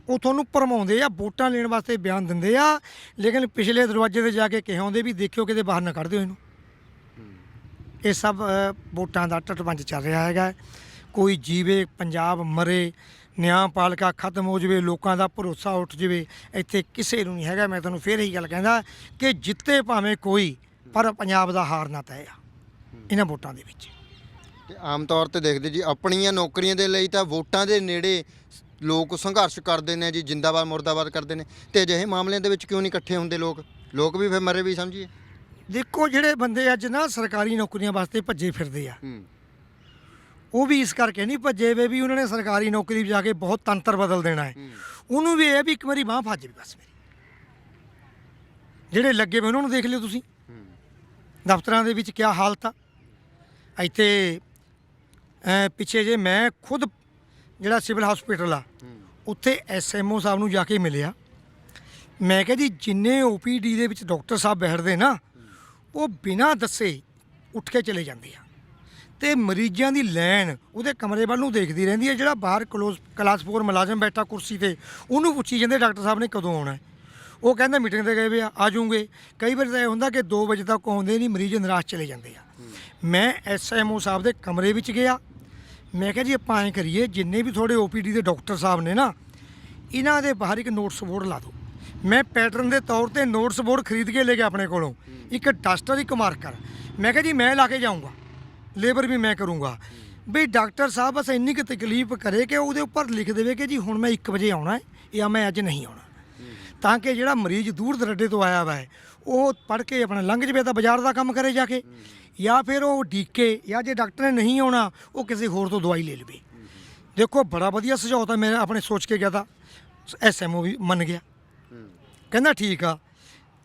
ਉਹ ਤੁਹਾਨੂੰ ਭਰਮਾਉਂਦੇ ਆ, ਵੋਟਾਂ ਲੈਣ ਵਾਸਤੇ ਬਿਆਨ ਦਿੰਦੇ ਆ, ਲੇਕਿਨ ਪਿਛਲੇ ਦਰਵਾਜ਼ੇ 'ਤੇ ਜਾ ਕੇ ਕਹਾਉਂਦੇ ਵੀ ਦੇਖਿਓ ਕਿਤੇ ਬਾਹਰ ਨਾ ਕੱਢ ਦਿਓ ਇਹਨੂੰ। ਇਹ ਸਭ ਵੋਟਾਂ ਦਾ ਟੱਟਵੰਜ ਚੱਲ ਰਿਹਾ ਹੈਗਾ। ਕੋਈ ਜੀਵੇ, ਪੰਜਾਬ ਮਰੇ, ਨਿਆਂਪਾਲਿਕਾ ਖਤਮ ਹੋ ਜਾਵੇ, ਲੋਕਾਂ ਦਾ ਭਰੋਸਾ ਉੱਠ ਜਾਵੇ, ਇੱਥੇ ਕਿਸੇ ਨੂੰ ਨਹੀਂ ਹੈਗਾ। ਮੈਂ ਤੁਹਾਨੂੰ ਫਿਰ ਇਹੀ ਗੱਲ ਕਹਿੰਦਾ ਕਿ ਜਿੱਤੇ ਭਾਵੇਂ ਕੋਈ, ਪਰ ਪੰਜਾਬ ਦਾ ਹਾਰ ਨਾ ਤੈਅ ਆ ਇਹਨਾਂ ਵੋਟਾਂ ਦੇ ਵਿੱਚ। ਤੇ ਆਮ ਤੌਰ ਤੇ ਦੇਖਦੇ ਜੀ ਆਪਣੀਆਂ ਨੌਕਰੀਆਂ ਦੇ ਲਈ ਤਾਂ ਵੋਟਾਂ ਦੇ ਨੇੜੇ ਲੋਕ ਸੰਘਰਸ਼ ਕਰਦੇ ਨੇ ਜੀ, ਜਿੰਦਾਬਾਦ ਮੁਰਦਾਬਾਦ ਕਰਦੇ ਨੇ। ਤੇ ਅਜਿਹੇ ਮਾਮਲਿਆਂ ਦੇ ਵਿੱਚ ਕਿਉਂ ਨਹੀਂ ਇਕੱਠੇ ਹੁੰਦੇ ਲੋਕ ਵੀ ਫਿਰ ਮਰੇ ਵੀ ਸਮਝੀਏ। ਦੇਖੋ ਜਿਹੜੇ ਬੰਦੇ ਅੱਜ ਨਾ ਸਰਕਾਰੀ ਨੌਕਰੀਆਂ ਵਾਸਤੇ ਭੱਜੇ ਫਿਰਦੇ ਆ, ਉਹ ਵੀ ਇਸ ਕਰਕੇ ਨਹੀਂ ਭੱਜੇ ਵੇ ਵੀ ਉਹਨਾਂ ਨੇ ਸਰਕਾਰੀ ਨੌਕਰੀ ਜਾ ਕੇ ਬਹੁਤ ਤੰਤਰ ਬਦਲ ਦੇਣਾ ਹੈ। ਉਹਨੂੰ ਵੀ ਇਹ ਵੀ ਇੱਕ ਵਾਰੀ ਬਾਂਹ ਫਸ ਜਾਵੇ ਬਸ ਮੇਰੀ। ਜਿਹੜੇ ਲੱਗੇ ਵੇ ਉਹਨਾਂ ਨੂੰ ਦੇਖ ਲਿਓ ਤੁਸੀਂ ਦਫ਼ਤਰਾਂ ਦੇ ਵਿੱਚ ਕਿਆ ਹਾਲਤ ਆ। ਇੱਥੇ ਪਿੱਛੇ ਜੇ ਮੈਂ ਖੁਦ ਜਿਹੜਾ ਸਿਵਲ ਹਸਪੀਟਲ ਆ ਉੱਥੇ SMO ਸਾਹਿਬ ਨੂੰ ਜਾ ਕੇ ਮਿਲਿਆ। ਮੈਂ ਕਿਹਾ ਜੀ ਜਿੰਨੇ OPD ਦੇ ਵਿੱਚ ਡਾਕਟਰ ਸਾਹਿਬ ਬੈਠਦੇ ਨਾ, ਉਹ ਬਿਨਾਂ ਦੱਸੇ ਉੱਠ ਕੇ ਚਲੇ ਜਾਂਦੇ ਆ ਤੇ ਮਰੀਜ਼ਾਂ ਦੀ ਲਾਈਨ ਉਹਦੇ ਕਮਰੇ ਵੱਲ ਨੂੰ ਦੇਖਦੀ ਰਹਿੰਦੀ ਹੈ। ਜਿਹੜਾ ਬਾਹਰ ਕਲਾਸ 4 ਮੁਲਾਜ਼ਮ ਬੈਠਾ ਕੁਰਸੀ ਤੇ, ਉਹਨੂੰ ਪੁੱਛੀ ਜਾਂਦੇ ਡਾਕਟਰ ਸਾਹਿਬ ਨੇ ਕਦੋਂ ਆਉਣਾ। ਉਹ ਕਹਿੰਦਾ ਮੀਟਿੰਗ 'ਤੇ ਗਏ ਵੇ ਆ ਜਾਊਂਗੇ। ਕਈ ਵਾਰ ਤਾਂ ਇਹ ਹੁੰਦਾ ਕਿ 2 ਵਜੇ ਤੱਕ ਆਉਂਦੇ ਨਹੀਂ, ਮਰੀਜ਼ ਨਿਰਾਸ਼ ਚਲੇ ਜਾਂਦੇ ਆ। ਮੈਂ SMO ਸਾਹਿਬ ਦੇ ਕਮਰੇ ਵਿੱਚ ਗਿਆ। ਮੈਂ ਕਿਹਾ ਜੀ ਆਪਾਂ ਐਂ ਕਰੀਏ, ਜਿੰਨੇ ਵੀ ਤੁਹਾਡੇ OPD ਦੇ ਡਾਕਟਰ ਸਾਹਿਬ ਨੇ ਨਾ, ਇਹਨਾਂ ਦੇ ਬਾਹਰ ਇੱਕ ਨੋਟਿਸ ਬੋਰਡ ਲਾ ਦਿਓ। ਮੈਂ ਪੈਟਰਨ ਦੇ ਤੌਰ ਤੇ ਨੋਟਿਸ ਬੋਰਡ ਖਰੀਦ ਕੇ ਲੈ ਕੇ ਆਪਣੇ ਕੋਲੋਂ, ਇੱਕ ਡਸਟਰ ਇੱਕ ਮਾਰਕਰ। ਮੈਂ ਕਿਹਾ ਜੀ ਮੈਂ ਲਾ ਕੇ ਜਾਊਂਗਾ, ਲੇਬਰ ਵੀ ਮੈਂ ਕਰੂੰਗਾ, ਵੀ ਡਾਕਟਰ ਸਾਹਿਬ ਬਸ ਇੰਨੀ ਕੁ ਤਕਲੀਫ ਕਰੇ ਕਿ ਉਹਦੇ ਉੱਪਰ ਲਿਖ ਦੇਵੇ ਕਿ ਜੀ ਹੁਣ ਮੈਂ 1 ਵਜੇ ਆਉਣਾ ਹੈ ਜਾਂ ਮੈਂ ਅੱਜ ਨਹੀਂ ਆਉਣਾ, ਤਾਂ ਕਿ ਜਿਹੜਾ ਮਰੀਜ਼ ਦੂਰ ਦਰਾਡੇ ਤੋਂ ਆਇਆ ਵਾ ਉਹ ਪੜ੍ਹ ਕੇ ਆਪਣਾ ਲੰਘ ਜਵੇ ਤਾਂ ਬਾਜ਼ਾਰ ਦਾ ਕੰਮ ਕਰੇ ਜਾ ਕੇ, ਜਾਂ ਫਿਰ ਉਹ ਡੀਕੇ, ਜਾਂ ਜੇ ਡਾਕਟਰ ਨੇ ਨਹੀਂ ਆਉਣਾ ਉਹ ਕਿਸੇ ਹੋਰ ਤੋਂ ਦਵਾਈ ਲੈ ਲਵੇ। ਦੇਖੋ ਬੜਾ ਵਧੀਆ ਸੁਝਾਅ ਤਾਂ ਮੈਂ ਆਪਣੇ ਸੋਚ ਕੇ ਗਿਆ ਤਾਂ SMO ਵੀ ਮੰਨ ਗਿਆ, ਕਹਿੰਦਾ ਠੀਕ ਆ।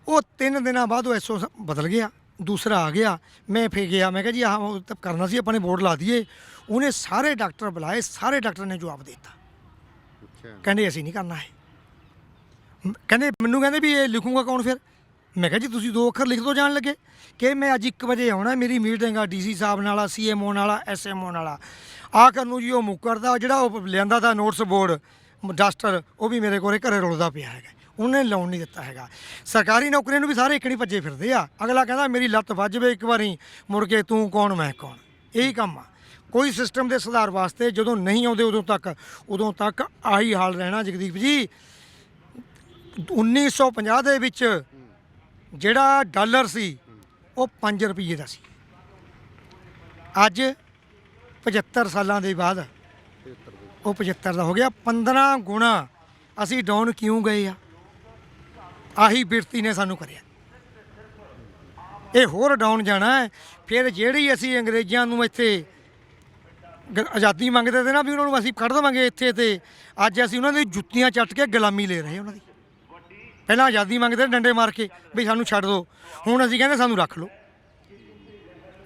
ਉਹ 3 ਦਿਨਾਂ ਬਾਅਦ ਉਹ SO ਬਦਲ ਗਿਆ, ਦੂਸਰਾ ਆ ਗਿਆ। ਮੈਂ ਫੇਰ ਗਿਆ, ਮੈਂ ਕਿਹਾ ਜੀ ਆਹ ਤਾਂ ਕਰਨਾ ਸੀ, ਆਪਾਂ ਨੇ ਬੋਰਡ ਲਾ ਦਈਏ। ਉਹਨੇ ਸਾਰੇ ਡਾਕਟਰ ਬੁਲਾਏ, ਸਾਰੇ ਡਾਕਟਰ ਨੇ ਜਵਾਬ ਦੇ ਦਿੱਤਾ, ਕਹਿੰਦੇ ਅਸੀਂ ਨਹੀਂ ਕਰਨਾ ਹੈ। ਕਹਿੰਦੇ ਮੈਨੂੰ ਕਹਿੰਦੇ ਵੀ ਇਹ ਲਿਖੂਗਾ ਕੌਣ ਫਿਰ? ਮੈਂ ਕਿਹਾ ਜੀ ਤੁਸੀਂ 2 ਅੱਖਰ ਲਿਖ ਦਿਓ ਜਾਣ ਲੱਗੇ ਕਿ ਮੈਂ ਅੱਜ 1 ਵਜੇ ਆਉਣਾ, ਮੇਰੀ ਮੀਟਿੰਗ ਆ DC ਸਾਹਿਬ ਨਾਲ, CMO ਨਾਲ, SMO ਨਾਲ। ਆਖਰ ਨੂੰ ਜੀ ਉਹ ਮੁੱਕਰਦਾ, ਜਿਹੜਾ ਉਹ ਲਿਆਂਦਾ ਤਾਂ ਨੋਟਿਸ ਬੋਰਡ ਡਸਟਰ, ਉਹ ਵੀ ਮੇਰੇ ਕੋਲੇ ਘਰੇ ਰੁਲਦਾ ਪਿਆ ਹੈਗਾ, ਉਹਨੇ ਲਾਉਣ ਨਹੀਂ ਦਿੱਤਾ ਹੈਗਾ। ਸਰਕਾਰੀ ਨੌਕਰੀਆਂ ਨੂੰ ਵੀ ਸਾਰੇ ਇਕਣੀ ਭੱਜੇ ਫਿਰਦੇ ਆ। ਅਗਲਾ ਕਹਿੰਦਾ ਮੇਰੀ ਲੱਤ ਵੱਜ ਜਾਵੇ ਇੱਕ ਵਾਰੀ, ਮੁੜ ਕੇ ਤੂੰ ਕੌਣ ਮੈਂ ਕੌਣ, ਇਹੀ ਕੰਮ ਆ। ਕੋਈ ਸਿਸਟਮ ਦੇ ਸੁਧਾਰ ਵਾਸਤੇ ਜਦੋਂ ਨਹੀਂ ਆਉਂਦੇ ਉਦੋਂ ਤੱਕ ਆਹੀ ਹਾਲ ਰਹਿਣਾ। ਜਗਦੀਪ ਜੀ 1950 ਦੇ ਵਿੱਚ ਜਿਹੜਾ ਡਾਲਰ ਸੀ ਉਹ 5 ਰੁਪਏ ਦਾ ਸੀ, ਅੱਜ 75 ਸਾਲਾਂ ਦੇ ਬਾਅਦ ਉਹ 75 ਦਾ ਹੋ ਗਿਆ। 15 ਗੁਣਾ ਅਸੀਂ ਡਾਊਨ ਕਿਉਂ ਗਏ ਆ? ਆਹੀ ਬਿਰਤੀ ਨੇ ਸਾਨੂੰ ਕਰਿਆ। ਇਹ ਹੋਰ ਡਾਊਨ ਜਾਣਾ ਹੈ। ਫਿਰ ਜਿਹੜੀ ਅਸੀਂ ਅੰਗਰੇਜ਼ਾਂ ਨੂੰ ਇੱਥੇ ਆਜ਼ਾਦੀ ਮੰਗਦੇ ਤੇ ਨਾ ਵੀ ਉਹਨਾਂ ਨੂੰ ਅਸੀਂ ਕੱਢ ਦੇਵਾਂਗੇ ਇੱਥੇ, ਤੇ ਅੱਜ ਅਸੀਂ ਉਹਨਾਂ ਦੀ ਜੁੱਤੀਆਂ ਚੱਟ ਕੇ ਗੁਲਾਮੀ ਲੈ ਰਹੇ ਉਹਨਾਂ ਦੀ। ਪਹਿਲਾਂ ਆਜ਼ਾਦੀ ਮੰਗਦੇ ਡੰਡੇ ਮਾਰ ਕੇ ਵੀ ਸਾਨੂੰ ਛੱਡ ਦਿਓ, ਹੁਣ ਅਸੀਂ ਕਹਿੰਦੇ ਸਾਨੂੰ ਰੱਖ ਲਓ।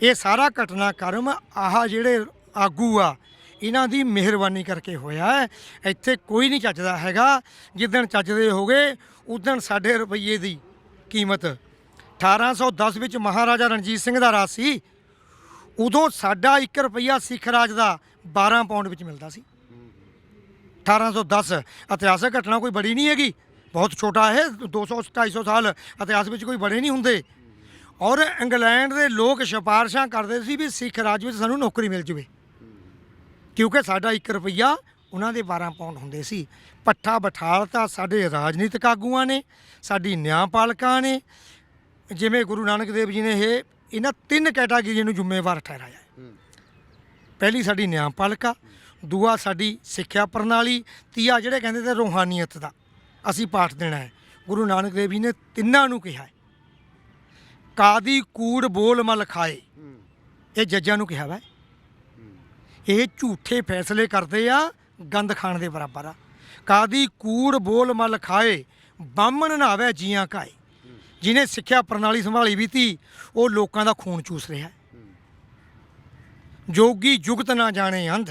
ਇਹ ਸਾਰਾ ਘਟਨਾਕ੍ਰਮ ਆਹ ਜਿਹੜੇ ਆਗੂ ਆ ਇਹਨਾਂ ਦੀ ਮਿਹਰਬਾਨੀ ਕਰਕੇ ਹੋਇਆ ਹੈ। ਇੱਥੇ ਕੋਈ ਨਹੀਂ ਚੱਜਦਾ ਹੈਗਾ। ਜਿੱਦਣ ਚੱਜਦੇ ਹੋ ਗਏ ਉਦਣ ਸਾਡੇ ਰੁਪਈਏ ਦੀ ਕੀਮਤ 1810 ਵਿੱਚ ਮਹਾਰਾਜਾ ਰਣਜੀਤ ਸਿੰਘ ਦਾ ਰਾਜ ਸੀ। ਉਦੋਂ ਸਾਡਾ 1 ਰੁਪਈਆ ਸਿੱਖ ਰਾਜ ਦਾ 12 ਪਾਉਂਡ ਵਿੱਚ ਮਿਲਦਾ ਸੀ। 1810 ਇਤਿਹਾਸਕ ਘਟਨਾ ਕੋਈ ਬੜੀ ਨਹੀਂ ਹੈਗੀ, ਬਹੁਤ ਛੋਟਾ ਹੈ। 200-250 ਸਾਲ ਇਤਿਹਾਸ ਵਿੱਚ ਕੋਈ ਬੜੇ ਨਹੀਂ ਹੁੰਦੇ। ਔਰ ਇੰਗਲੈਂਡ ਦੇ ਲੋਕ ਸਿਫਾਰਸ਼ਾਂ ਕਰਦੇ ਸੀ ਵੀ ਸਿੱਖ ਰਾਜ ਵਿੱਚ ਸਾਨੂੰ ਨੌਕਰੀ ਮਿਲ ਜਾਵੇ, ਕਿਉਂਕਿ ਸਾਡਾ 1 ਰੁਪਈਆ ਉਹਨਾਂ ਦੇ 12 ਪਾਉਂਡ ਹੁੰਦੇ ਸੀ। ਪੱਠਾ ਬਿਠਾਲਤਾ ਸਾਡੇ ਰਾਜਨੀਤਿਕ ਆਗੂਆਂ ਨੇ, ਸਾਡੀ ਨਿਆਂਪਾਲਕਾਂ ਨੇ। ਜਿਵੇਂ ਗੁਰੂ ਨਾਨਕ ਦੇਵ ਜੀ ਨੇ ਇਹਨਾਂ 3 ਕੈਟਾਗਰੀਆਂ ਨੂੰ ਜ਼ਿੰਮੇਵਾਰ ਠਹਿਰਾਇਆ। ਪਹਿਲੀ ਸਾਡੀ ਨਿਆਂਪਾਲਿਕਾ, ਦੂਆ ਸਾਡੀ ਸਿੱਖਿਆ ਪ੍ਰਣਾਲੀ, ਤੀਆ ਜਿਹੜੇ ਕਹਿੰਦੇ ਤੇ ਰੂਹਾਨੀਅਤ ਦਾ ਅਸੀਂ ਪਾਠ ਦੇਣਾ ਹੈ। ਗੁਰੂ ਨਾਨਕ ਦੇਵ ਜੀ ਨੇ ਤਿੰਨਾਂ ਨੂੰ ਕਿਹਾ ਹੈ। ਕਾਦੀ ਕੂੜ ਬੋਲ ਮਲ ਖਾਏ, ਇਹ ਜੱਜਾਂ ਨੂੰ ਕਿਹਾ ਵਾ। ਇਹ ਝੂਠੇ ਫੈਸਲੇ ਕਰਦੇ ਆ, ਗੰਦ ਖਾਣ ਦੇ ਬਰਾਬਰ ਆ। ਕਾਦੀ ਕੂੜ ਬੋਲ ਮਲ ਖਾਏ, ਬਾਹਮਣ ਨਹਾਵੇ ਜੀਆਂ ਕਾਏ। ਜਿਹਨੇ ਸਿੱਖਿਆ ਪ੍ਰਣਾਲੀ ਸੰਭਾਲੀ ਵੀ ਤੀ, ਉਹ ਲੋਕਾਂ ਦਾ ਖੂਨ ਚੂਸ ਰਿਹਾ। ਜੋਗੀ ਜੁਗਤ ਨਾ ਜਾਣੇ ਅੰਧ,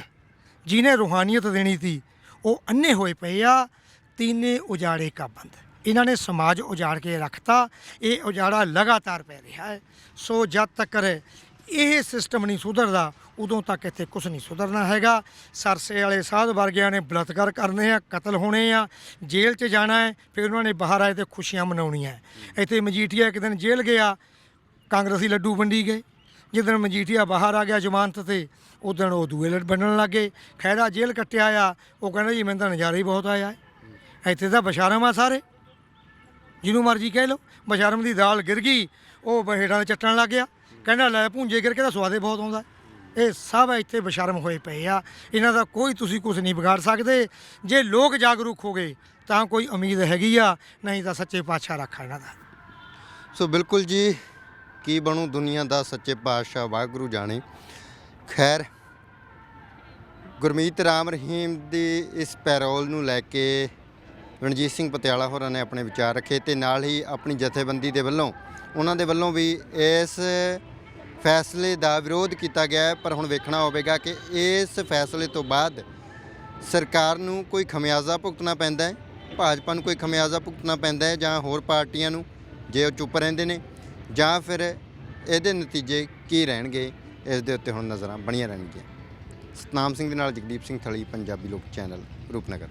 ਜਿਹਨੇ ਰੂਹਾਨੀਅਤ ਦੇਣੀ ਤੀ, ਉਹ ਅੰਨੇ ਹੋਏ ਪਏ ਆ। ਤੀਨੇ ਉਜਾੜੇ ਕਾ ਬੰਦ, ਇਹਨਾਂ ਨੇ ਸਮਾਜ ਉਜਾੜ ਕੇ ਰੱਖਤਾ। ਇਹ ਉਜਾੜਾ ਲਗਾਤਾਰ ਪੈ ਰਿਹਾ ਹੈ। ਸੋ ਜਦ ਤੱਕ ਇਹ ਸਿਸਟਮ ਨਹੀਂ ਸੁਧਰਦਾ, ਉਦੋਂ ਤੱਕ ਇੱਥੇ ਕੁਝ ਨਹੀਂ ਸੁਧਰਨਾ ਹੈਗਾ। ਸਰਸੇ ਵਾਲੇ ਸਾਧ ਵਰਗਿਆਂ ਨੇ ਬਲਾਤਕਾਰ ਕਰਨੇ ਆ, ਕਤਲ ਹੋਣੇ ਆ, ਜੇਲ੍ਹ 'ਚ ਜਾਣਾ ਹੈ। ਫਿਰ ਉਹਨਾਂ ਨੇ ਬਾਹਰ ਆਏ ਤੇ ਖੁਸ਼ੀਆਂ ਮਨਾਉਣੀਆਂ। ਇੱਥੇ ਮਜੀਠੀਆ ਇੱਕ ਦਿਨ ਜੇਲ੍ਹ ਗਿਆ, ਕਾਂਗਰਸੀ ਲੱਡੂ ਵੰਡੀ ਗਏ। ਜਿੱਦਣ ਮਜੀਠੀਆ ਬਾਹਰ ਆ ਗਿਆ ਜ਼ਮਾਨਤ 'ਤੇ, ਉਦਣ ਉਹ ਦੂਏ ਲੱਡ ਵੰਡਣ ਲੱਗੇ। ਖਹਿਰਾ ਜੇਲ੍ਹ ਕੱਟਿਆ ਆ, ਉਹ ਕਹਿੰਦਾ ਜੀ ਮੈਨੂੰ ਤਾਂ ਨਜ਼ਾਰਾ ਹੀ ਬਹੁਤ ਆਇਆ। ਇੱਥੇ ਤਾਂ ਬਸ਼ਾਰਮ ਆ ਸਾਰੇ, ਜਿਹਨੂੰ ਮਰਜ਼ੀ ਕਹਿ ਲਓ। ਬਸ਼ਾਰਮ ਦੀ ਦਾਲ ਗਿਰ ਗਈ, ਉਹ ਹੇਠਾਂ ਚੱਟਣ ਲੱਗ ਗਿਆ, ਕਹਿੰਦਾ ਲੈ ਭੁੰਜੇ ਗਿਰ ਕੇ ਤਾਂ ਸਵਾਦੇ ਬਹੁਤ ਆਉਂਦਾ। ਇਹ ਸਭ ਇੱਥੇ ਬਸ਼ਰਮ ਹੋਏ ਪਏ ਆ। ਇਹਨਾਂ ਦਾ ਕੋਈ ਤੁਸੀਂ ਕੁਝ ਨਹੀਂ ਵਿਗਾੜ ਸਕਦੇ। ਜੇ ਲੋਕ ਜਾਗਰੂਕ ਹੋ ਗਏ ਤਾਂ ਕੋਈ ਉਮੀਦ ਹੈਗੀ ਆ, ਨਹੀਂ ਤਾਂ ਸੱਚੇ ਪਾਤਸ਼ਾਹ ਰੱਖਾ ਇਹਨਾਂ ਦਾ। ਸੋ ਬਿਲਕੁਲ ਜੀ, ਕੀ ਬਣੂ ਦੁਨੀਆ ਦਾ ਸੱਚੇ ਪਾਤਸ਼ਾਹ ਵਾਹਿਗੁਰੂ ਜਾਣੇ। ਖੈਰ, ਗੁਰਮੀਤ ਰਾਮ ਰਹੀਮ ਦੀ ਇਸ ਪੈਰੋਲ ਨੂੰ ਲੈ ਕੇ ਰਣਜੀਤ ਸਿੰਘ ਪਟਿਆਲਾ ਹੋਰਾਂ ਨੇ ਆਪਣੇ ਵਿਚਾਰ ਰੱਖੇ, ਤੇ ਨਾਲ ਹੀ ਆਪਣੀ ਜਥੇਬੰਦੀ ਦੇ ਵੱਲੋਂ ਉਹਨਾਂ ਦੇ ਵੱਲੋਂ ਵੀ ਇਸ ਫੈਸਲੇ ਦਾ ਵਿਰੋਧ ਕੀਤਾ ਗਿਆ ਹੈ। ਪਰ ਹੁਣ ਵੇਖਣਾ ਹੋਵੇਗਾ ਕਿ ਇਸ ਫੈਸਲੇ ਤੋਂ ਬਾਅਦ ਸਰਕਾਰ ਨੂੰ ਕੋਈ ਖਮਿਆਜ਼ਾ ਭੁਗਤਣਾ ਪੈਂਦਾ ਹੈ, ਭਾਜਪਾ ਨੂੰ ਕੋਈ ਖਮਿਆਜ਼ਾ ਭੁਗਤਣਾ ਪੈਂਦਾ ਹੈ, ਜਾਂ ਹੋਰ ਪਾਰਟੀਆਂ ਨੂੰ ਜੇ ਉਹ ਚੁੱਪ ਰਹਿੰਦੇ ਨੇ, ਜਾਂ ਫਿਰ ਇਹਦੇ ਨਤੀਜੇ ਕੀ ਰਹਿਣਗੇ, ਇਸ ਦੇ ਉੱਤੇ ਹੁਣ ਨਜ਼ਰਾਂ ਬਣੀਆਂ ਰਹਿਣਗੀਆਂ। ਸਤਨਾਮ ਸਿੰਘ ਦੇ ਨਾਲ ਜਗਦੀਪ ਸਿੰਘ ਥਲੀ, ਪੰਜਾਬੀ ਲੋਕ ਚੈਨਲ, ਰੂਪਨਗਰ।